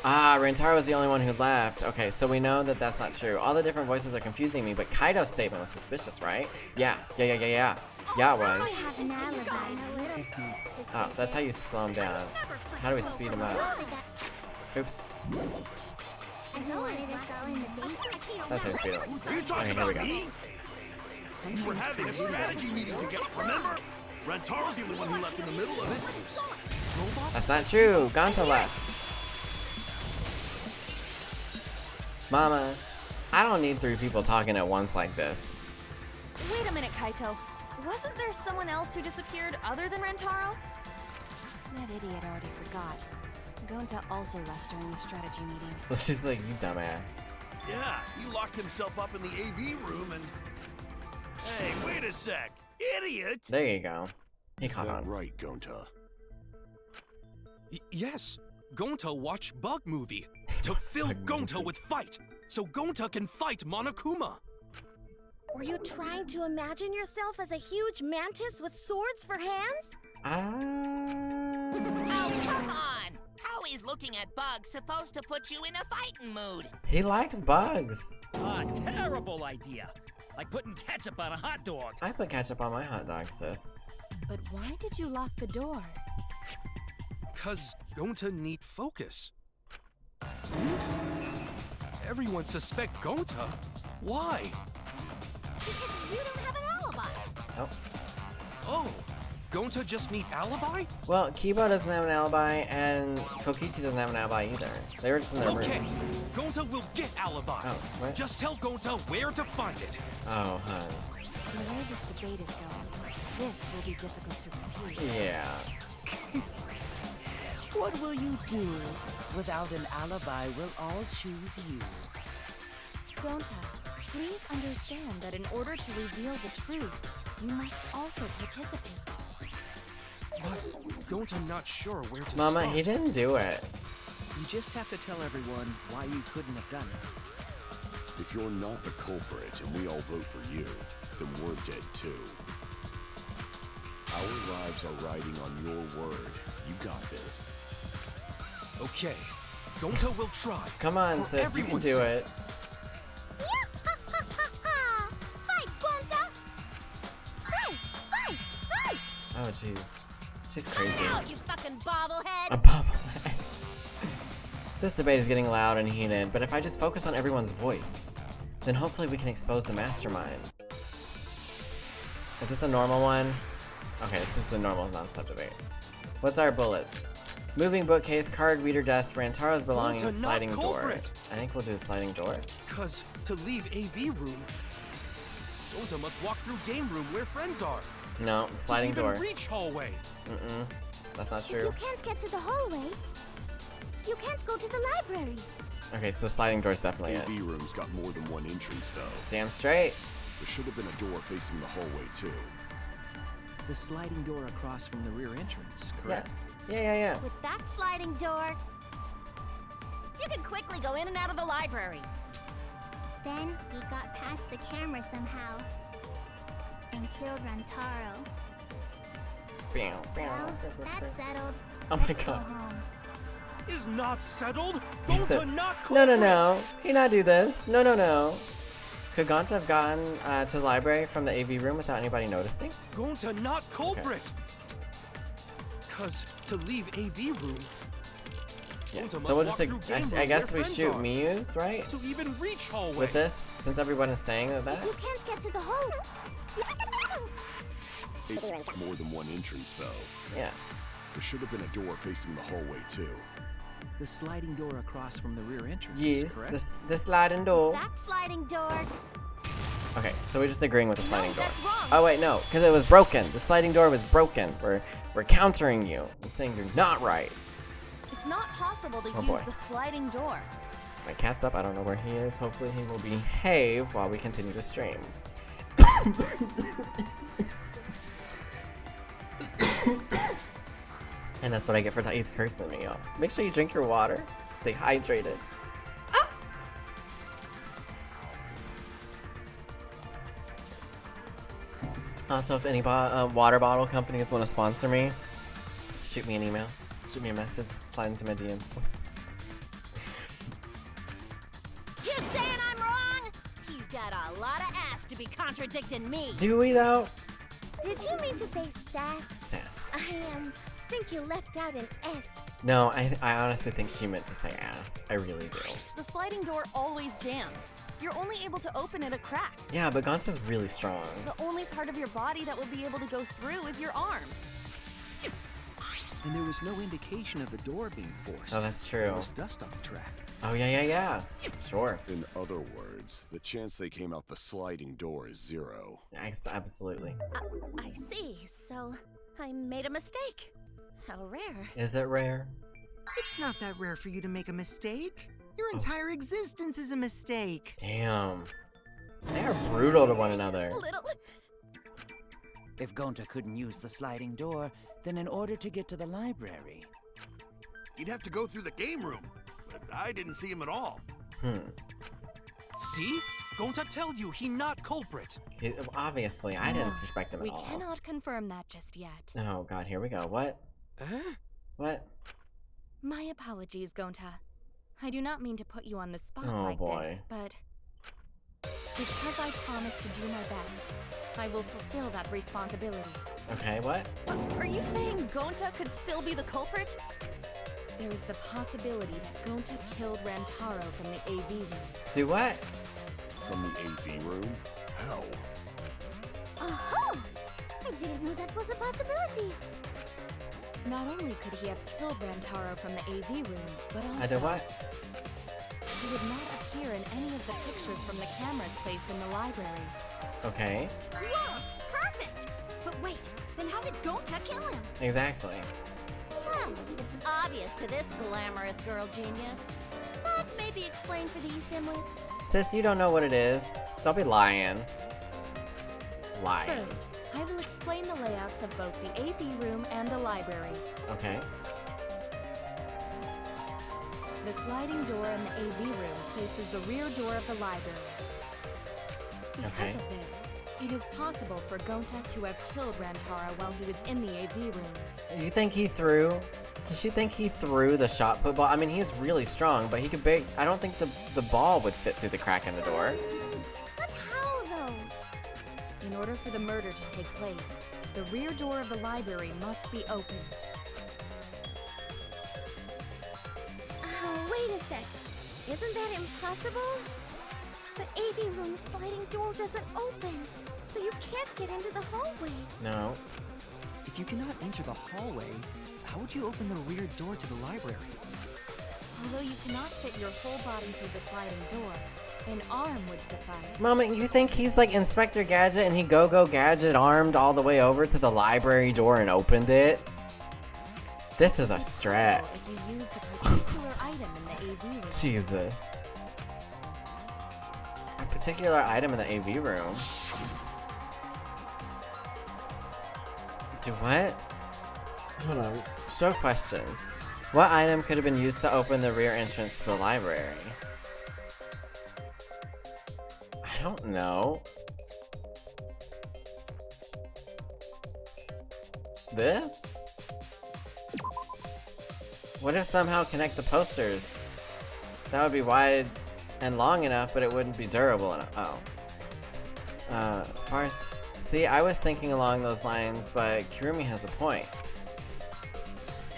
Ah, Rentaro was the only one who left. Okay, so we know that that's not true. All the different voices are confusing me, but Kaido's statement was suspicious, right? Yeah, it was. I have an alibi. A little bit suspicious. Oh, that's how you slow him down. How do we speed him up? Oops. I wanted us all in the basement. That's how you speed him up. Are you talking Okay, here we about go. me? We were having a strategy meeting together. Remember? Rentaro's the only one who left in the middle of it. That's not true. Gonta left. Mama, I don't need 3 people talking at once like this. Wait a minute, Kaito. Wasn't there someone else who disappeared other than Rentaro? That idiot already forgot. Gonta also left during the strategy meeting. She's like, you dumbass. Yeah, he locked himself up in the AV room and... Hey, wait a sec. Idiot! There you go. He Is caught that on. right, Gonta? Yes. Gonta watched Bug Movie to fill Bug Gonta movie. with fight, so Gonta can fight Monokuma. Were you trying to imagine yourself as a huge mantis with swords for hands? Oh, come on! How is looking at bugs supposed to put you in a fighting mood? He likes bugs. Ah, terrible idea. Like putting ketchup on a hot dog. I put ketchup on my hot dog, sis. But why did you lock the door? Cause Gonta need focus. Everyone suspect Gonta. Why? Because you don't have an alibi. Oh. Oh, Gonta just need alibi? Well, Kibo doesn't have an alibi, and Kokichi doesn't have an alibi either. They were just in their Okay, rooms. Gonta will get alibi. Oh, what? Just tell Gonta where to find it. Oh, hun. The way this debate is going, this will be difficult to refute. Yeah. What will you do? Without an alibi, we'll all choose you. Gonta, please understand that in order to reveal the truth, you must also participate. But Gonta not sure where to Mama, start. he didn't do it. You just have to tell everyone why you couldn't have done it. If you're not the culprit and we all vote for you, then we're dead too. Our lives are riding on your word. You got this. Okay, Gonta will try. Come on, For sis, you can everyone's do sake. it. Fight, Gonta! Fight! Fight! Fight! Oh, jeez. She's crazy. Out, you fucking bobblehead! A bobblehead. This debate is getting loud and heated, but if I just focus on everyone's voice, then hopefully we can expose the mastermind. Is this a normal one? Okay, this is a normal non-stop debate. What's our bullets? Moving bookcase, card reader desk, Rantaro's belongings, Gonta not sliding door. culprit. I think we'll do the sliding door. Cause to leave AV room, Gonta must walk through game room where friends are. No, sliding to even door. reach hallway. Mm-mm. That's not If true. you can't get to the hallway, you can't go to the library. Okay, so sliding door's definitely it. AV room's got more than one entrance though. Damn straight. There should have been a door facing the hallway too. The sliding door across from the rear entrance, correct? Yeah. With that sliding door, you can quickly go in and out of the library. Then he got past the camera somehow and killed Rantaro. Well, that's settled. Oh my Let's go god. home. Is not settled. He Gonta said, not no, culprit. he not do this. No. Could Gonta have gone to the library from the AV room without anybody noticing? Gonta not culprit. Cause to leave AV room, Yeah. Gonta So we'll must just, walk through game I room guess where we friends shoot are. Miyu's, right? To even reach hallway. With this, since everyone is saying that. If you can't get to the hallway, It's more than one entrance though. Yeah. There should have been a door facing the hallway too. The sliding door across from the rear entrance, Yes, correct? the sliding door. That sliding door. Okay, so we're just agreeing with the sliding door. that's wrong. Oh wait, no, because it was broken. The sliding door was broken. We're countering you and saying you're not right. It's not possible to Oh, use boy. the sliding door. My cat's up. I don't know where he is. Hopefully he will behave while we continue to stream. And that's what I get for he's cursing me, y'all. Make sure you drink your water. Stay hydrated. Also, if any water bottle companies want to sponsor me, shoot me an email. Shoot me a message. Slide into my DMs. You saying I'm wrong? You got a lot of ass to be contradicting me. Do we though? did you mean to say sass? Sass. I think you left out an S. No, I honestly think she meant to say ass. I really do. The sliding door always jams. You're only able to open it a crack. Yeah, but Gonta's really strong. The only part of your body that will be able to go through is your arm. And there was no indication of the door being forced. Oh, that's There true. was dust on the track. Oh, yeah. Sure. In other words, the chance they came out the sliding door is 0. Absolutely. I see. So I made a mistake. How rare. Is it rare? It's not that rare for you to make a mistake. Your entire existence is a mistake. Damn. They are brutal to one another. If Gonta couldn't use the sliding door, then in order to get to the library... You'd have to go through the game room, but I didn't see him at all. See? Gonta tell you he not culprit. Obviously, I didn't suspect him at We all. cannot confirm that just yet. Oh god, here we go. What? What? My apologies, Gonta. I do not mean to put you on the spot Oh, like boy. this, but because I promised to do my best, I will fulfill that responsibility. Okay, what? Are you saying Gonta could still be the culprit? There is the possibility that Gonta killed Rantaro from the AV room. Do what? From the AV room? How? Uh-huh! I didn't know that was a possibility. Not only could he have killed Rantaro from the AV room, but also... I did what? He would not appear in any of the pictures from the cameras placed in the library. Okay. Whoa! Perfect! But wait, then how did Gonta kill him? Exactly. Well, it's obvious to this glamorous girl genius. But maybe explain for these dimwits. Sis, you don't know what it is. Don't be lying. Lying. First, I will explain the layouts entrance of both the AV room and the library. Okay. The sliding door in the AV room faces the rear door of the library. Because of this, it is possible for Gonta to have killed Rantaro while he was in the AV room. You think he threw? Does she think he threw the shot put ball? I mean, he's really strong, but he could I don't think the ball would fit through the crack in the door. But how, though? In order for the murder to take place, the rear door of the library must be opened. Oh, wait a sec. Isn't that impossible? The AV room sliding door doesn't open, so you can't get into the hallway. No. If you cannot enter the hallway, how would you open the rear door to the library? Although you cannot fit your whole body through the sliding door, an arm would suffice. Mama, you think he's like Inspector Gadget and he go Gadget armed all the way over to the library door and opened it? This is a stretch. If you used a particular item in the AV room. Jesus. A particular item in the AV room? Do what? Hold on. Show question. What item could have been used to open the rear entrance to the library? I don't know. This? What if somehow connect the posters? That would be wide and long enough, but it wouldn't be durable enough. Oh. Far as... See, I was thinking along those lines, but Kirumi has a point.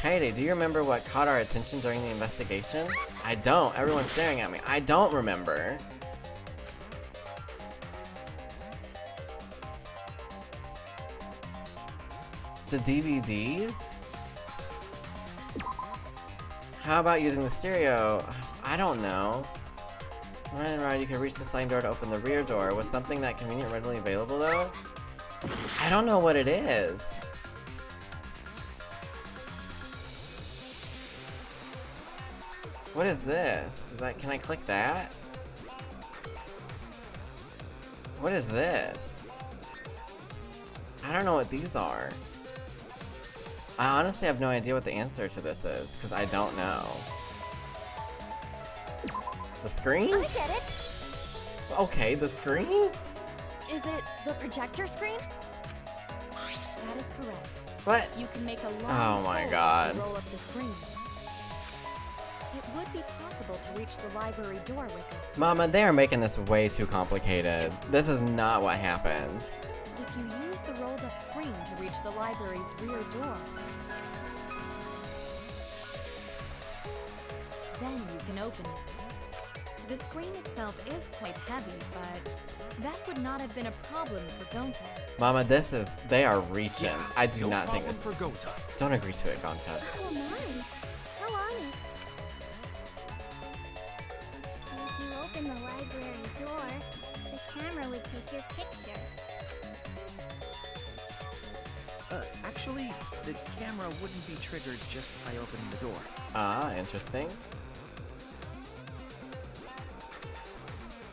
Kaede, do you remember what caught our attention during the investigation? I don't. Everyone's staring at me. I don't remember. The DVDs? How about using the stereo? I don't know. Right, you can reach the sliding door to open the rear door. Was something that convenient readily available though? I don't know what it is. What is this? Is that, can I click that? What is this? I don't know what these are. I honestly have no idea what the answer to this is, because I don't know. The screen? I get it. Okay, the screen? Is it the projector screen? That is correct. What? You can make a long Oh my pole god. to roll up the screen. It would be possible to reach the library door with it. Mama, they are making this way too complicated. This is not what happened. If you use the rolled up screen to reach the library's rear door, then you can open it. The screen itself is quite heavy, but that would not have been a problem for Gonta. Mama, they are reaching. Yeah, I do no not think problem this. for Gonta. Don't agree to it, Gonta. Oh my, how honest. If you open the library door, the camera would take your picture. Actually, the camera wouldn't be triggered just by opening the door. Ah, interesting.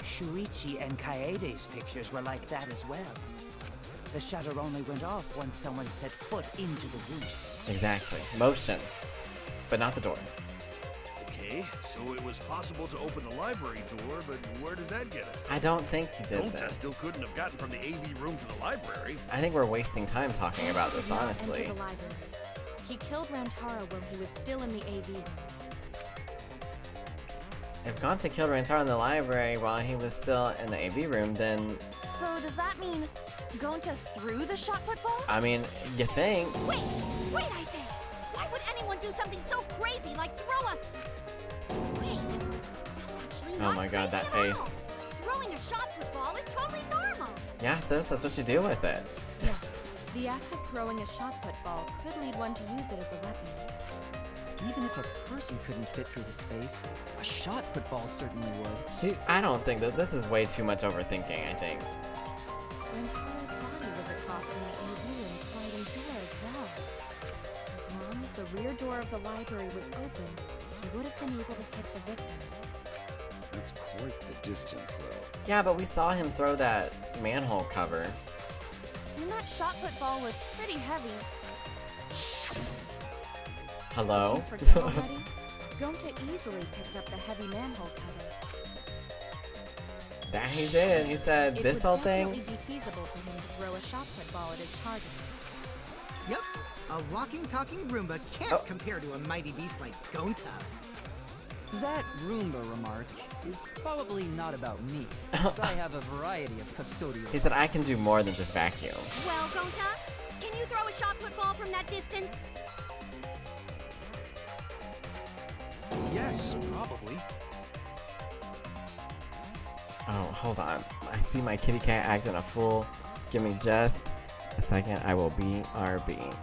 Shuichi and Kaede's pictures were like that as well. The shutter only went off once someone set foot into the room. Exactly. Motion. But not the door. Okay, so it was possible to open the library door, but where does that get us? I don't think he did Gonta this. still couldn't have gotten from the AV room to the library. I think we're wasting time talking about this, He did not honestly. enter the library. He killed Rantaro while he was still in the AV room. If Gonta killed Rantaro in the library while he was still in the AV room, then... So does that mean Gonta threw the shot put ball? I mean, you think... Wait, I say! Why would anyone do something so crazy like throw a... Wait, that's actually not Oh my god, that crazy at all. face. Throwing a shot put ball is totally normal. Yeah, sis, that's what you do with it. Yes, the act of throwing a shot put ball could lead one to use it as a weapon. Even if a person couldn't fit through the space, a shot put ball certainly would. See, I don't think that this is way too much overthinking, I think. Rantaro's body was across from the AV room sliding door as well. As long as the rear door of the library was open, he would have been able to hit the victim. That's quite the distance, though. Yeah, but we saw him throw that manhole cover. And that shot put ball was pretty heavy. Hello? Did you forget already? Gonta easily picked up the heavy manhole cutter. That he did. He said this whole thing. It would definitely be feasible for him to throw a shot put ball at his target. Yep, a walking, talking Roomba can't compare to a mighty beast like Gonta. That Roomba remark is probably not about me, since I have a variety of custodial. He said I can do more than just vacuum. Well, Gonta, can you throw a shot put ball from that distance? Yes, probably. Oh, hold on. I see my kitty cat acting a fool. Give me just a second. I will be RB.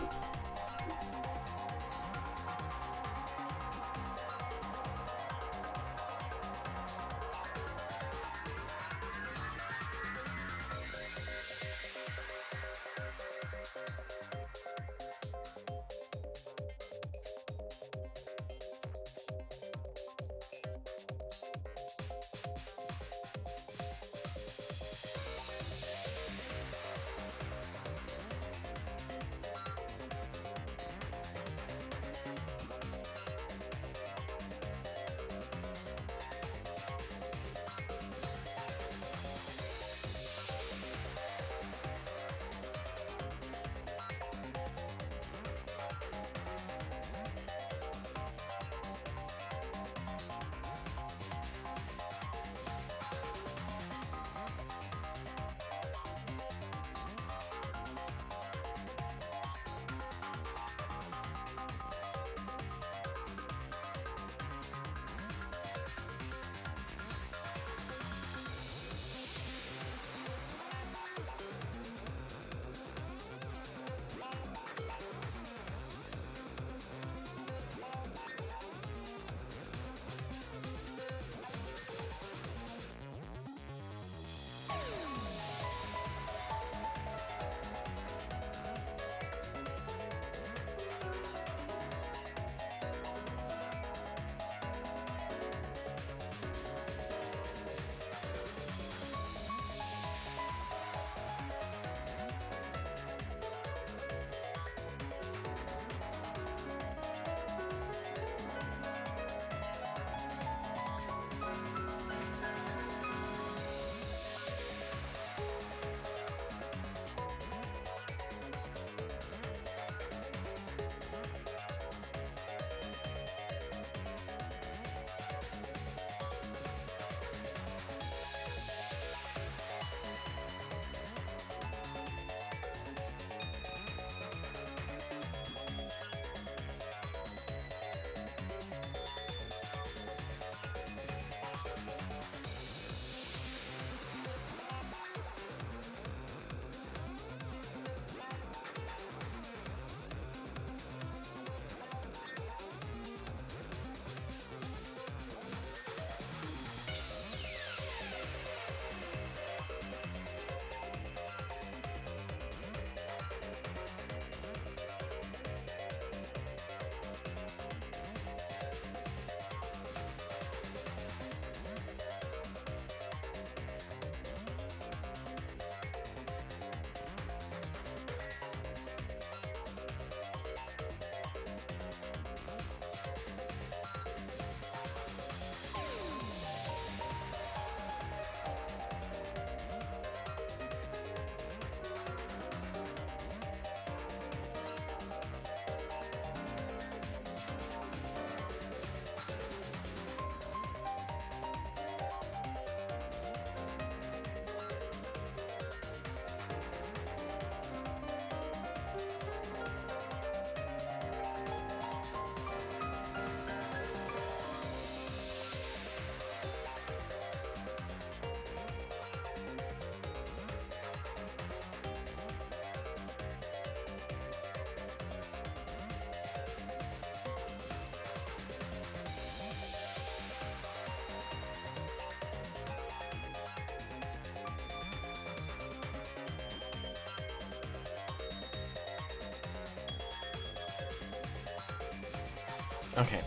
Okay.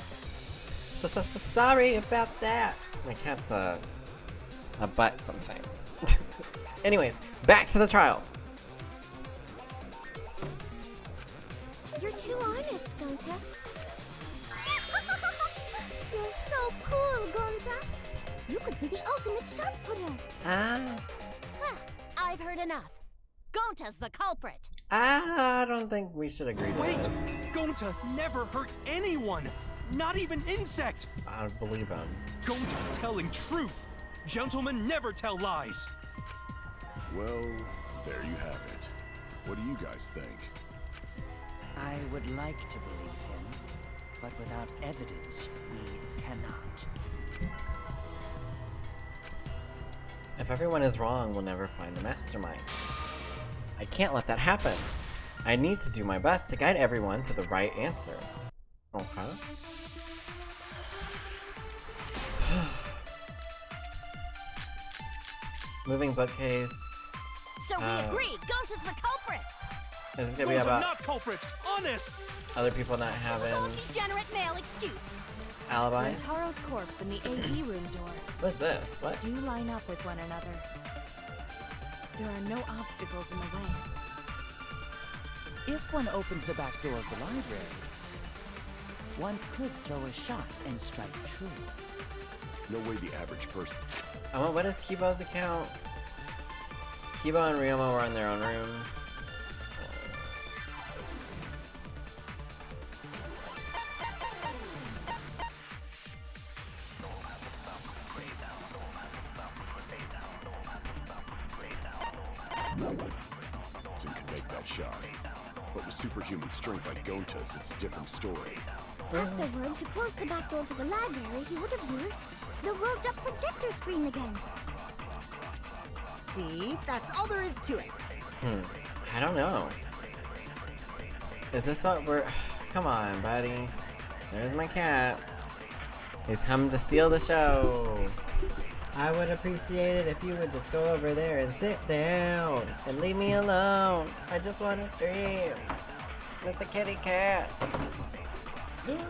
So sorry about that. My cat's a butt sometimes. Anyways, back to the trial. You're too honest, Gonta. You're so cool, Gonta. You could be the ultimate shot putter. Well, I've heard enough. Gonta's the culprit. I don't think we should agree to this. Wait! Gonta never hurt anyone! Not even insect! I don't believe him. Gonta telling truth! Gentlemen never tell lies! Well, there you have it. What do you guys think? I would like to believe him, but without evidence, we cannot. If everyone is wrong, we'll never find the mastermind. I can't let that happen. I need to do my best to guide everyone to the right answer. Okay. Moving bookcase. So we agree, Gonta's the culprit. Is this gonna be Gonta about not culprit! Honest! other people not having Degenerate male excuse. alibis? Rantaro's corpse in the AV room door. What's this? What? Do line up with one another. There are no obstacles in the way. If one opens the back door of the library, one could throw a shot and strike true. No way the average person. Oh, what is Kibo's account? Kibo and Ryoma were in their own rooms. Could make that shot. But with superhuman strength like Gonta's, it's a different story. Afterward, to close the back door to the library, he would have used the rolled up projector screen again. See? That's all there is to it. I don't know. Is this what we're... Come on, buddy. There's my cat. He's come to steal the show. I would appreciate it if you would just go over there and sit down and leave me alone. I just want to stream. Mr. Kitty Cat. There you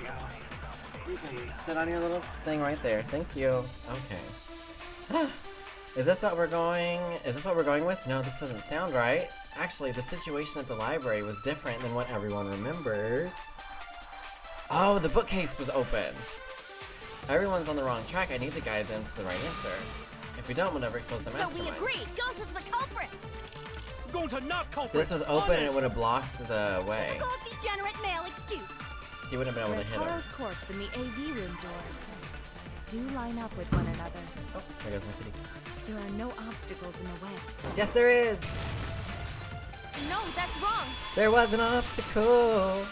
go. You can sit on your little thing right there. Thank you. Okay. Is this what we're going with? No, this doesn't sound right. Actually, the situation at the library was different than what everyone remembers. Oh, the bookcase was open. Everyone's on the wrong track. I need to guide them to the right answer. If we don't, we'll never expose the mastermind. So we agree, Gonta's the culprit. Gonta not culprit! This was open and it would have blocked the way. Typical degenerate male excuse. He wouldn't have been able to hit him. Rantaro's corpse in the AV room door. Do line up with one another. Oh, there goes my kitty. There are no obstacles in the way. Yes, there is! No, that's wrong! There was an obstacle!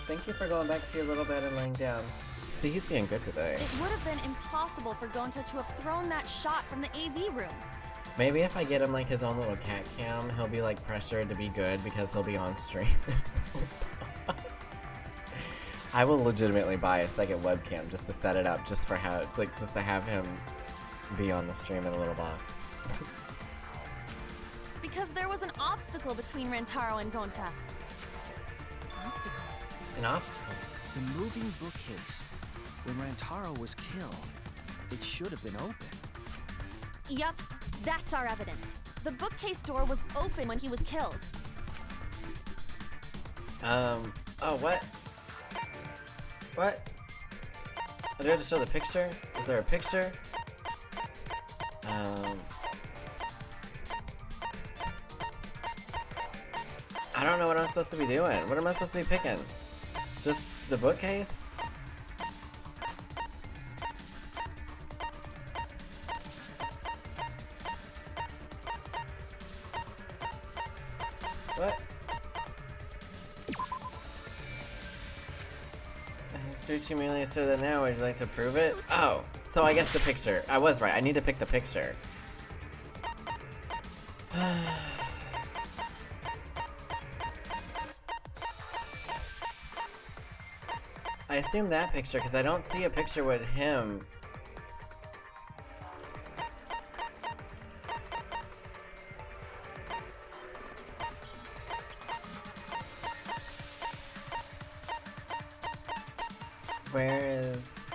Thank you for going back to your little bed and laying down. See, he's being good today. It would have been impossible for Gonta to have thrown that shot from the AV room. Maybe if I get him like his own little cat cam, he'll be like pressured to be good because he'll be on stream. I will legitimately buy a second webcam just to set it up, just for how, like, just to have him be on the stream in a little box. Because there was an obstacle between Rantaro and Gonta. Obstacle? An obstacle? The moving bookcase. When Rantaro was killed, it should have been open. Yup, that's our evidence. The bookcase door was open when he was killed. Oh, what? What? Do I have to show the picture? Is there a picture? I don't know what I'm supposed to be doing. What am I supposed to be picking? Just the bookcase? What? Search Amelia so that now would you like to prove it? Oh, so I guess the picture. I was right. I need to pick the picture. I assume that picture because I don't see a picture with him. Where is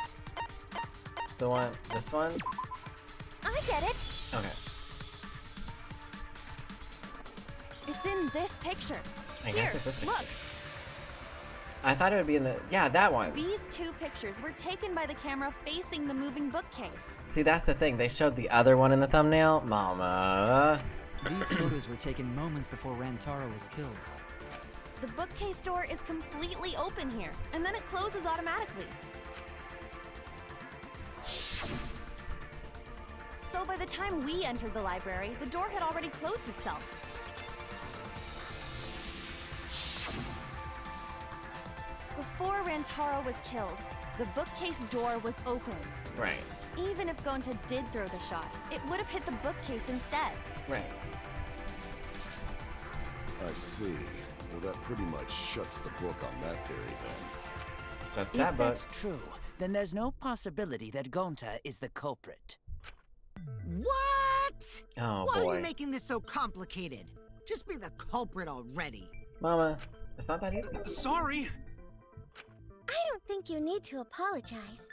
the one? This one? I get it. Okay. It It's in this picture. I guess it's this picture. Look. I thought it would be in the... Yeah, that one. These two pictures were taken by the camera facing the moving bookcase. See, that's the thing. They showed the other one in the thumbnail. Mama. These photos were taken moments before Rantaro was killed. The bookcase door is completely open here, and then it closes automatically. So by the time we entered the library, the door had already closed itself. Before Rantaro was killed, the bookcase door was open. Right. Even if Gonta did throw the shot, it would have hit the bookcase instead. Right. I see. Well, that pretty much shuts the book on that theory then. Shuts If that book. that's true, then there's no possibility that Gonta is the culprit. What? Oh, Why boy. are you making this so complicated? Just be the culprit already. Mama, it's not that easy. Sorry. I don't think you need to apologize.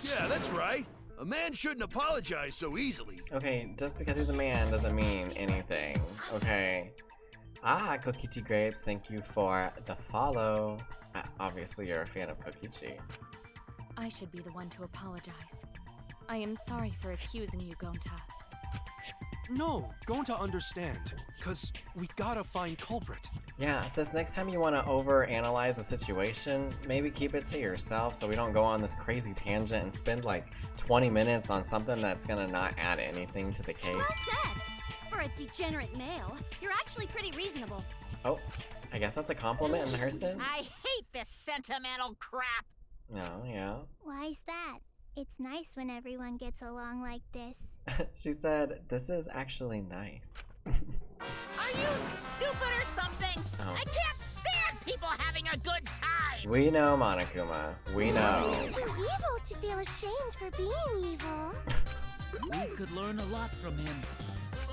Yeah, that's right. A man shouldn't apologize so easily. Okay, just because he's a man doesn't mean anything. Okay. Ah, Kokichi Grapes, thank you for the follow. Obviously, you're a fan of Kokichi. I should be the one to apologize. I am sorry for accusing you, Gonta. No, going to understand. Cause we gotta find culprit. Yeah, sis, next time you want to overanalyze a situation, maybe keep it to yourself so we don't go on this crazy tangent and spend like 20 minutes on something that's gonna not add anything to the case. Well said. For a degenerate male, you're actually pretty reasonable. Oh, I guess that's a compliment in her sense? I hate this sentimental crap. No, yeah. Why's that? It's nice when everyone gets along like this. She said, this is actually nice. Are you stupid or something? Oh. I can't stand people having a good time. We know, Monokuma. We know. He's too evil to feel ashamed for being evil. We could learn a lot from him.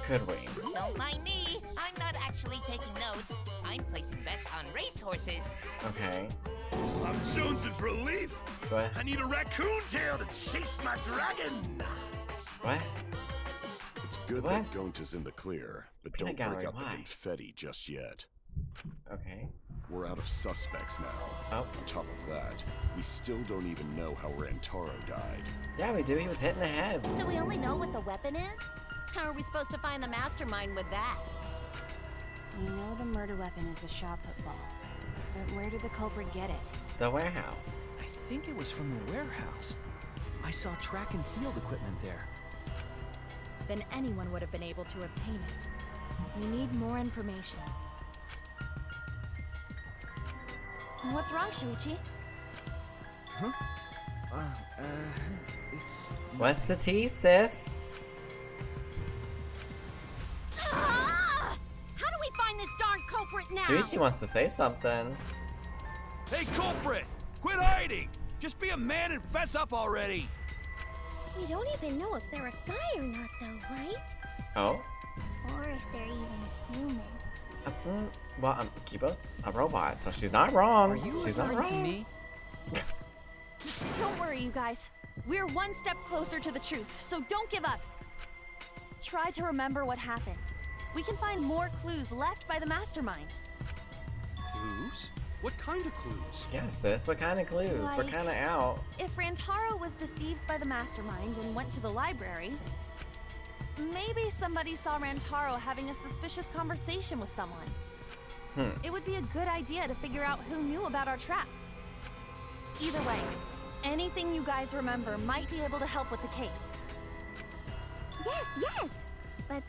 Could we? Don't mind me. I'm not actually taking notes. I'm placing bets on racehorses. Okay. I'm jonesing for a leaf. What? I need a raccoon tail to chase my dragon. What? It's good that Gonta's in the clear, but Peanut don't gallery, break out why? the confetti just yet. Okay. We're out of suspects now. Oh. On top of that, we still don't even know how Rantaro died. Yeah, we do. He was hit in the head. So we only know what the weapon is? How are we supposed to find the mastermind with that? We know the murder weapon is the shot put ball. But where did the culprit get it? The warehouse. I think it was from the warehouse. I saw track and field equipment there. Then anyone would have been able to obtain it. We need more information. What's wrong, Shuichi? Huh? It's... What's the tea, sis? Ah! How do we find this darn culprit now? Shuichi wants to say something. Hey, culprit! Quit hiding! Just be a man and fess up already! We don't even know if they're a guy or not, though, right? Oh? Or if they're even human. Well, Kibo's a robot, so she's not wrong. Are you She's not referring wrong. to me? Don't worry, you guys. We're one step closer to the truth, so don't give up. Try to remember what happened. We can find more clues left by the mastermind. Clues? What kind of clues? Yeah, sis, what kind of clues? We're Like- kind of out. If Rantaro was deceived by the mastermind and went to the library, maybe somebody saw Rantaro having a suspicious conversation with someone. It would be a good idea to figure out who knew about our trap. Either way, anything you guys remember might be able to help with the case. Yes. But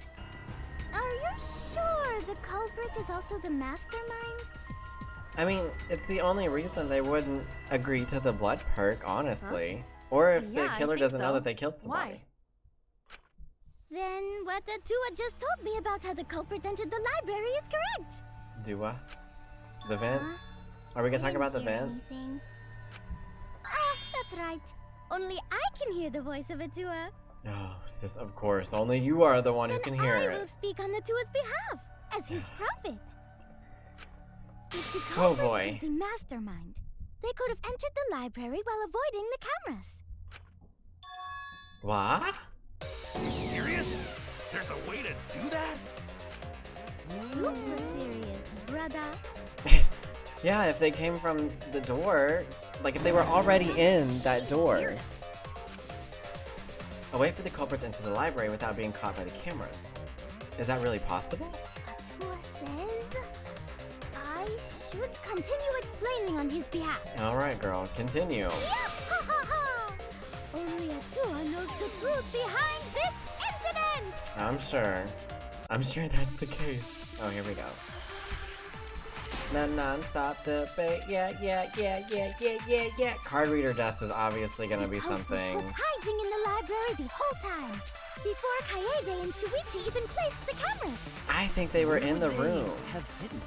are you sure the culprit is also the mastermind? I mean, it's the only reason they wouldn't agree to the blood perk, honestly. Or if Yeah, the I killer think doesn't know so. that they killed somebody. Then what Atua just told me about how the culprit entered the library is correct. Dua? The vent? Are we gonna talk about the vent? Oh, that's right. Only I can hear the voice of Atua. Oh, sis, of course. Only you are the one who can hear I will it. speak on Atua's behalf as his prophet. If the Oh, culprit boy. is the mastermind, they could have entered the library while avoiding the cameras. What? Are you serious? There's a way to do that? super serious, brother. Yeah, if they came from the door, like if they were already in that door. A way for the culprits into the library without being caught by the cameras. Is that really possible? Atua says I should continue explaining on his behalf. Alright, girl, continue. Only Atua knows the truth behind this incident! I'm sure. I'm sure that's the case. Oh, here we go. The non-stop debate, yeah. Card reader dust is obviously gonna be something. Was hiding in the library the whole time, before Kaede and Shuichi even placed the cameras. I think they were in the room. Have hidden.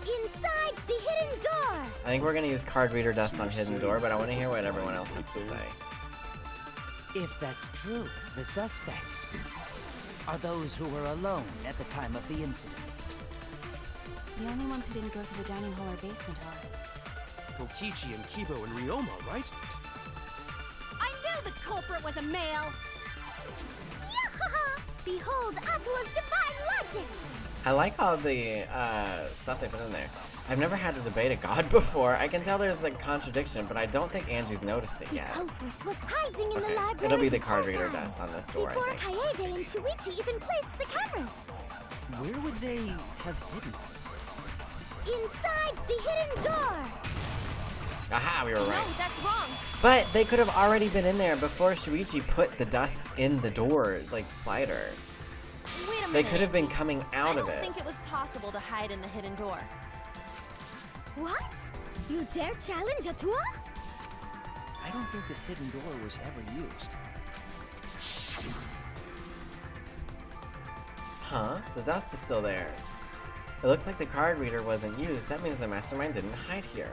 Inside the hidden door. I think we're gonna use card reader dust on hidden door, but I want to hear what everyone else has to say. If that's true, the suspects are those who were alone at the time of the incident. The only ones who didn't go to the dining hall or basement are Kokichi and Kibo and Ryoma, right? I knew the culprit was a male! Yahaha! Behold Atua's divine logic! I like all the stuff they put in there. I've never had to debate a god before. I can tell there's a contradiction, but I don't think Angie's noticed it yet. The culprit was hiding in the Okay, library it'll be the the card whole reader time, dust on this door, before I think. Kaede and Shuichi even placed the cameras. Where would they have hidden? Inside the hidden door! Aha, we were right. No, that's wrong. But they could have already been in there before Shuichi put the dust in the door, like, slider. Wait a minute. They could have been coming out of I it. don't think it was possible to hide in the hidden door. What? You dare challenge Atua? I don't think the hidden door was ever used. Huh? The dust is still there. It looks like the card reader wasn't used. That means the mastermind didn't hide here.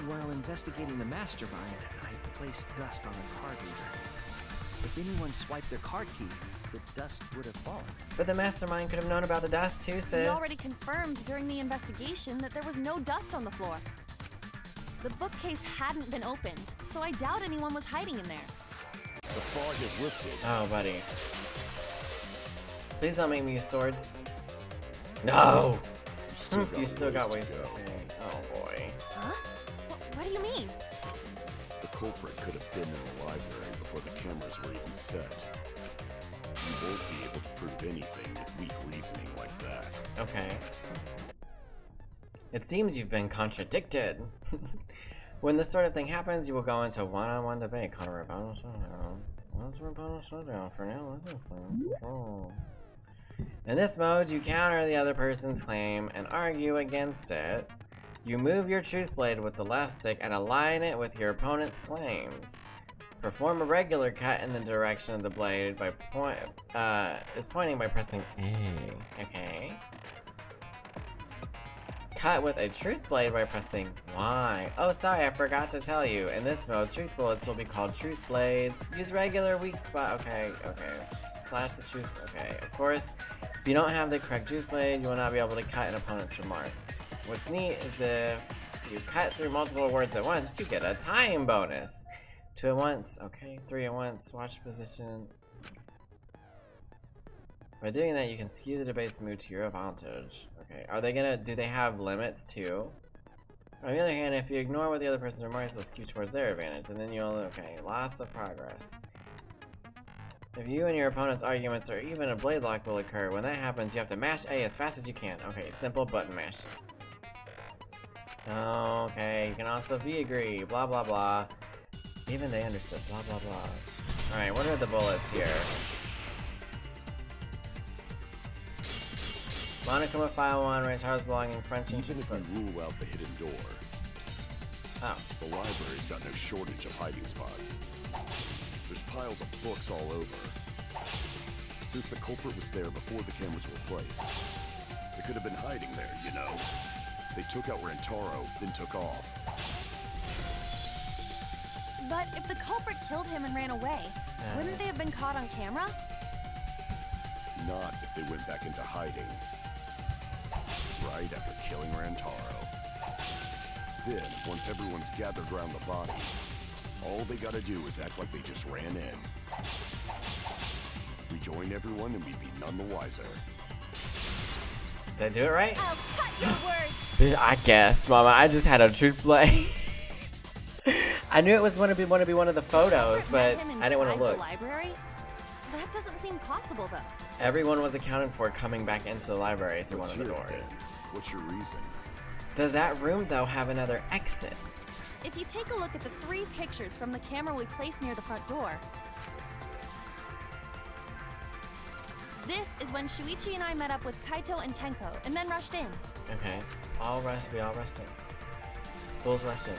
While investigating the mastermind, I placed dust on the card reader. If anyone swiped their card key, the dust would have fallen. But the mastermind could have known about the dust too, sis. We already confirmed during the investigation that there was no dust on the floor. The bookcase hadn't been opened, so I doubt anyone was hiding in there. The fog has lifted. Oh, buddy. Please don't make me use swords. No! You still got ways to go. Oh boy. Huh? What do you mean? The culprit could have been in the library before the cameras were even set. You won't be able to prove anything with weak reasoning like that. Okay. It seems you've been contradicted. When this sort of thing happens, you will go into one-on-one debate called a rebuttal showdown. What's a rebuttal showdown? For now, let's just play control. In this mode, you counter the other person's claim and argue against it. You move your truth blade with the left stick and align it with your opponent's claims. Perform a regular cut in the direction of the blade by pointing by pressing A. Okay. Cut with a truth blade by pressing Y. Oh, sorry, I forgot to tell you. In this mode, truth bullets will be called truth blades. Use regular weak spot. Okay. Slash the truth. Okay. Of course, if you don't have the correct truth blade, you will not be able to cut an opponent's remark. What's neat is if you cut through multiple words at once, you get a time bonus. 2 at once. Okay. 3 at once. Watch position. By doing that, you can skew the debate's mood to your advantage. Okay, do they have limits too? On the other hand, if you ignore what the other person's remarks, will skew towards their advantage, and then loss of progress. If you and your opponent's arguments or even a blade lock will occur, when that happens, you have to mash A as fast as you can. Okay, simple button mash. Okay, you can also agree, blah blah blah. Even they understood, blah blah blah. Alright, what are the bullets here? Monokuma File 1, Rantaro's belonging French and Even if you rule out the hidden door, the library's got no shortage of hiding spots. There's piles of books all over. Since the culprit was there before the cameras were placed, they could have been hiding there, you know. They took out Rantaro, then took off. But if the culprit killed him and ran away, wouldn't they have been caught on camera? Not if they went back into hiding. Right after killing Rantaro. Then, once everyone's gathered around the body, all they gotta do is act like they just ran in. Rejoin everyone and we'd be none the wiser. Did I do it right? I'll cut your words. Bitch, I guessed, Mama. I just had a truth play. I knew it was going to be one of the photos, but I didn't want to look. The library? That doesn't seem possible, though. Everyone was accounted for coming back into the library through one of the doors. Thing? What's your reason? Does that room, though, have another exit? If you take a look at the 3 pictures from the camera we placed near the front door, this is when Shuichi and I met up with Kaito and Tenko, and then rushed in. Okay. We all rushed in. Fools rushed in.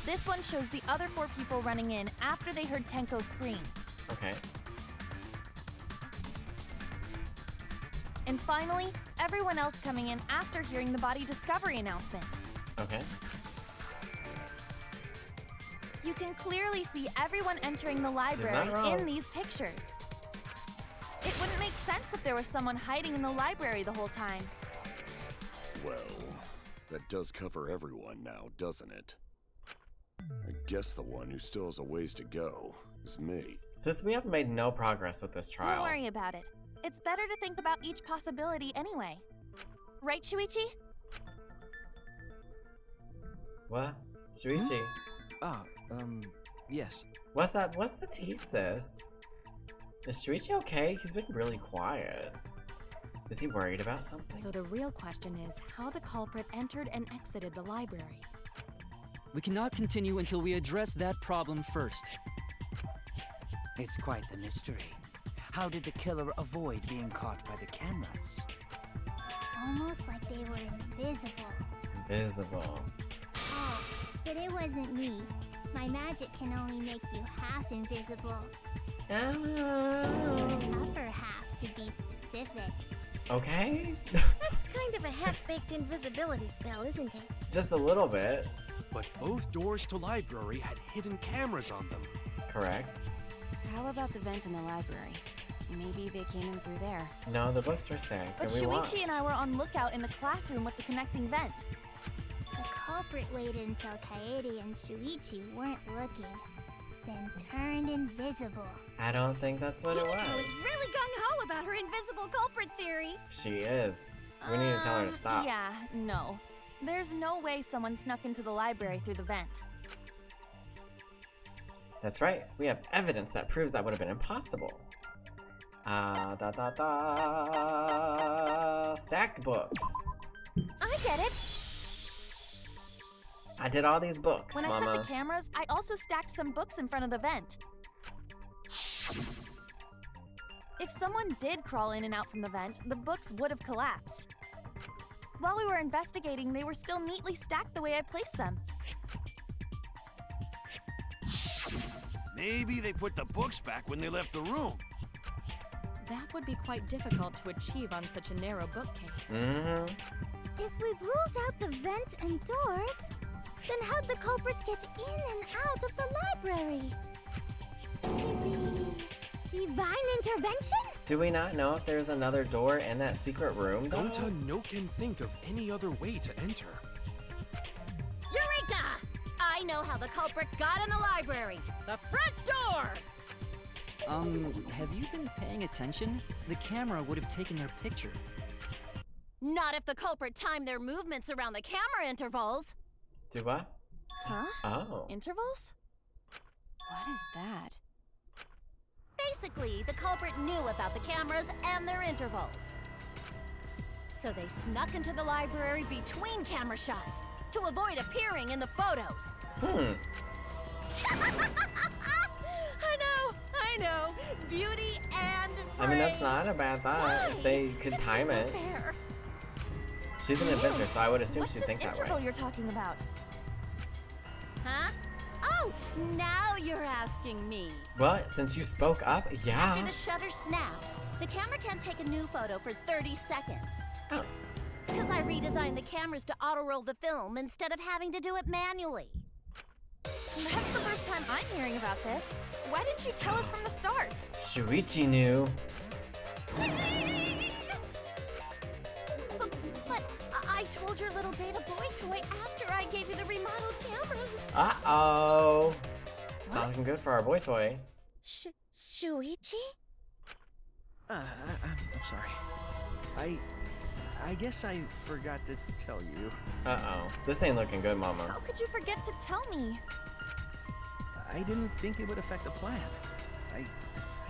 This one shows the other 4 people running in after they heard Tenko scream. Okay. And finally, everyone else coming in after hearing the body discovery announcement. Okay. You can clearly see everyone entering the library in these pictures. It wouldn't make sense if there was someone hiding in the library the whole time. Well, that does cover everyone now, doesn't it? I guess the one who still has a ways to go is me. Since we have made no progress with this trial. Don't worry about it. It's better to think about each possibility anyway. Right, Shuichi? What? Shuichi? Yes. What's that? What's the tea, sis? Is Shuichi okay? He's been really quiet. Is he worried about something? So the real question is how the culprit entered and exited the library. We cannot continue until we address that problem first. It's quite the mystery. How did the killer avoid being caught by the cameras? Almost like they were invisible. Invisible. Oh, but it wasn't me. My magic can only make you half invisible. The upper half, to be specific. Okay. That's kind of a half-baked invisibility spell, isn't it? Just a little bit. But both doors to library had hidden cameras on them. Correct. How about the vent in the library? Maybe they came in through there. No, the books were stacked, But and we watched. Shuichi and I were on lookout in the classroom with the connecting vent. The culprit waited until Kaede and Shuichi weren't looking, then turned invisible. I don't think that's what it I was was. really gung-ho about her invisible culprit theory. She is. We need to tell her to stop. Yeah, no. There's no way someone snuck into the library through the vent. That's right. We have evidence that proves that would have been impossible. Stacked books. I get it. I did all these books, When Mama. I set the cameras, I also stacked some books in front of the vent. If someone did crawl in and out from the vent, the books would have collapsed. While we were investigating, they were still neatly stacked the way I placed them. Maybe they put the books back when they left the room. That would be quite difficult to achieve on such a narrow bookcase. Mm-hmm. If we've ruled out the vent and doors, then how'd the culprits get in and out of the library? Maybe divine intervention? Do we not know if there's another door in that secret room, though? Gonta no can think of any other way to enter. Eureka! I know how the culprit got in the library. The front door! Have you been paying attention? The camera would have taken their picture. Not if the culprit timed their movements around the camera intervals. Do what? Huh? Oh. Intervals? What is that? Basically, the culprit knew about the cameras and their intervals. So they snuck into the library between camera shots to avoid appearing in the photos. I know. Beauty and I mean, that's brains. not a bad thought if they could time it. Fair. She's an inventor, so I would assume she'd think that Interval way. you're talking about? Huh? Oh, now you're asking me. Well, since you spoke up, After yeah. the shutter snaps, the camera can't take a new photo for 30 seconds. Oh. Because I redesigned the cameras to auto-roll the film instead of having to do it manually. That's the first time I'm hearing about this. Why didn't you tell us from the start? Shuichi knew. But I told your little beta boy toy after I gave you the remodeled cameras. Uh-oh. It's not looking good for our boy toy. Shuichi? I'm sorry. I guess I forgot to tell you. Uh-oh. This ain't looking good, Mama. How could you forget to tell me? I didn't think it would affect the plan. I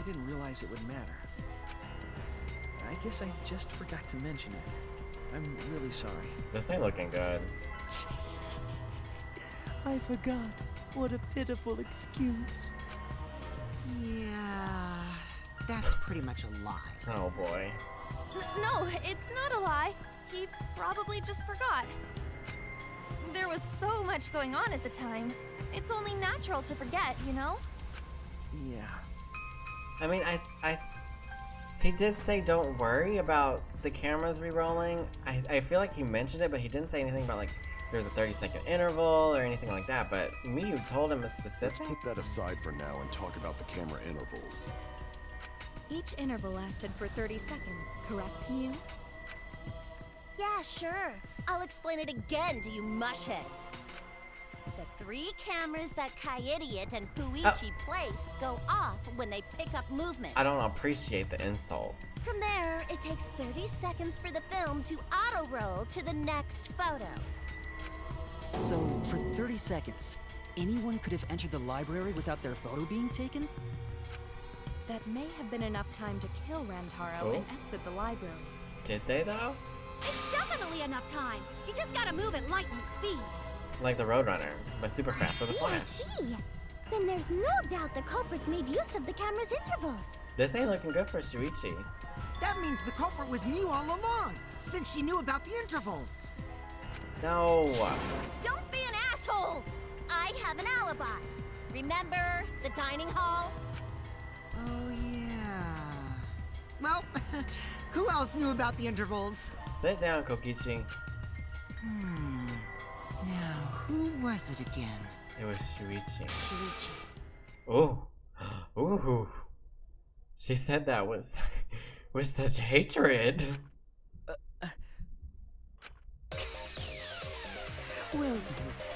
didn't realize it would matter. I guess I just forgot to mention it. I'm really sorry. This ain't looking good. I forgot. What a pitiful excuse. Yeah, that's pretty much a lie. Oh boy. No, it's not a lie. He probably just forgot. There was so much going on at the time. It's only natural to forget, you know? Yeah. I mean, he did say don't worry about the cameras re-rolling. I feel like he mentioned it, but he didn't say anything about like there's a 30-second interval or anything like that. But Miyu told him it's specific. Let's put that aside for now and talk about the camera intervals. Each interval lasted for 30 seconds, correct, Mew? Yeah, sure. I'll explain it again to you mushheads. The 3 cameras that Kaidiot and Puichi place go off when they pick up movement. I don't appreciate the insult. From there, it takes 30 seconds for the film to auto-roll to the next photo. So, for 30 seconds, anyone could have entered the library without their photo being taken? That may have been enough time to kill Rantaro and exit the library. Did they though? It's definitely enough time. You just gotta move at lightning speed. Like the Roadrunner, but super fast with a flash. See. Then there's no doubt the culprit made use of the camera's intervals. This ain't looking good for Shuichi. That means the culprit was Mew all along, since she knew about the intervals. No. Don't be an asshole! I have an alibi. Remember the dining hall? Oh, yeah. Well, who else knew about the intervals? Sit down, Kokichi. Now, who was it again? It was Shuichi. Shuichi. Ooh. Ooh. She said that with such hatred. Well,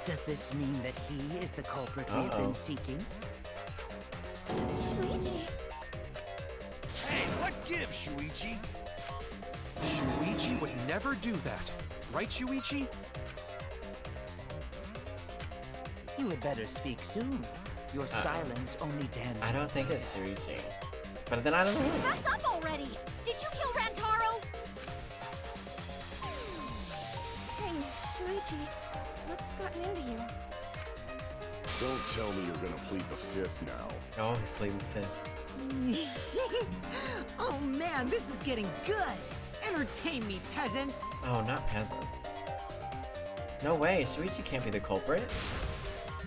does this mean that he is the culprit we have been seeking? Shuichi. Hey, what gives, Shuichi? Shuichi would never do that. Right, Shuichi? You had better speak soon. Your silence only damns. I don't think it's Shuichi. But then I don't know. That's up already. Did you kill Rantaro? Hey, Shuichi, what's gotten into you? Don't tell me you're gonna plead the 5th now. Oh, he's pleading the 5th. Oh man, this is getting good. Entertain me, peasants. Oh, not peasants. No way, Shuichi can't be the culprit.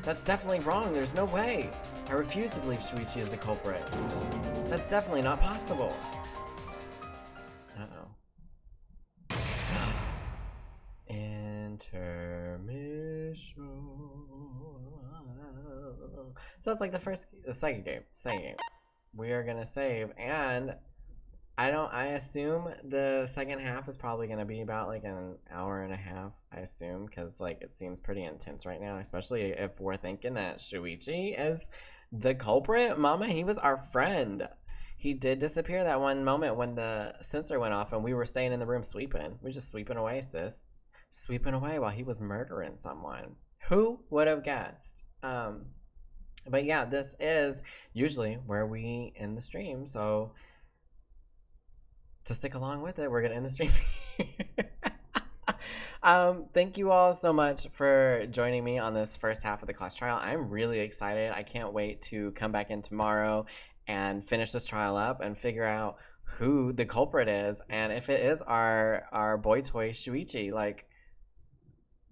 That's definitely wrong, there's no way. I refuse to believe Shuichi is the culprit. That's definitely not possible. Uh-oh. Intermission. So it's like the second game. We are gonna save, and I assume the second half is probably gonna be about like an hour and a half, I assume, because like it seems pretty intense right now, especially if we're thinking that Shuichi is the culprit. Mama, he was our friend. He did disappear that one moment when the sensor went off and we were staying in the room sweeping. We were just sweeping away, sis. Sweeping away while he was murdering someone. Who would have guessed? But yeah, this is usually where we end the stream, so to stick along with it, we're gonna end the stream. Thank you all so much for joining me on this first half of the class trial. I'm really excited. I can't wait to come back in tomorrow and finish this trial up and figure out who the culprit is, and if it is our boy toy Shuichi. Like,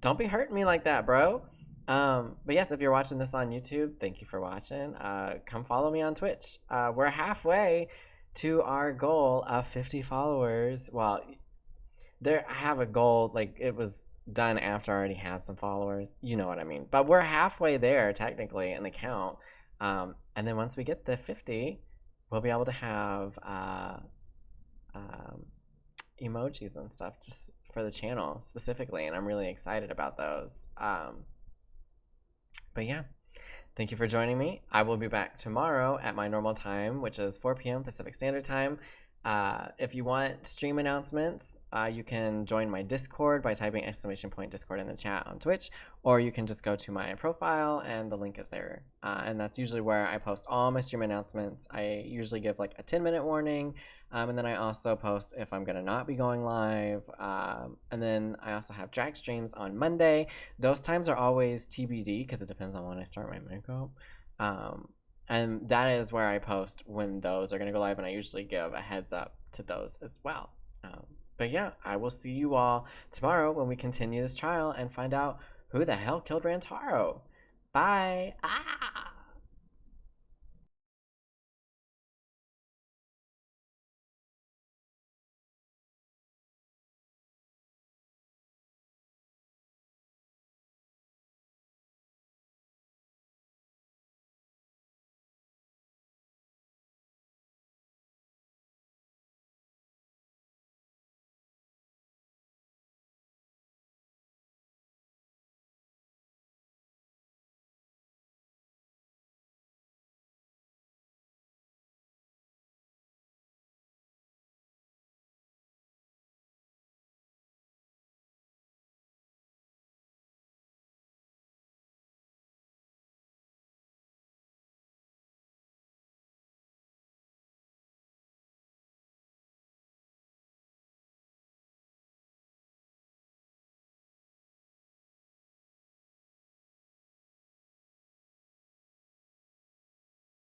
don't be hurting me like that, bro. But yes, if you're watching this on YouTube, thank you for watching. Come follow me on Twitch. We're halfway to our goal of 50 followers. Well, I have a goal, like it was done after I already had some followers. You know what I mean. But we're halfway there technically in the count. And then once we get the 50, we'll be able to have emojis and stuff just for the channel specifically. And I'm really excited about those. But yeah, thank you for joining me. I will be back tomorrow at my normal time, which is 4 p.m. Pacific Standard Time. If you want stream announcements, you can join my Discord by typing !Discord in the chat on Twitch, or you can just go to my profile and the link is there. And that's usually where I post all my stream announcements. I usually give like a 10-minute warning, and then I also post if I'm gonna not be going live. And then I also have drag streams on Monday. Those times are always TBD because it depends on when I start my makeup. And that is where I post when those are going to go live, and I usually give a heads up to those as well. But yeah, I will see you all tomorrow when we continue this trial and find out who the hell killed Rantaro. Bye! Ah!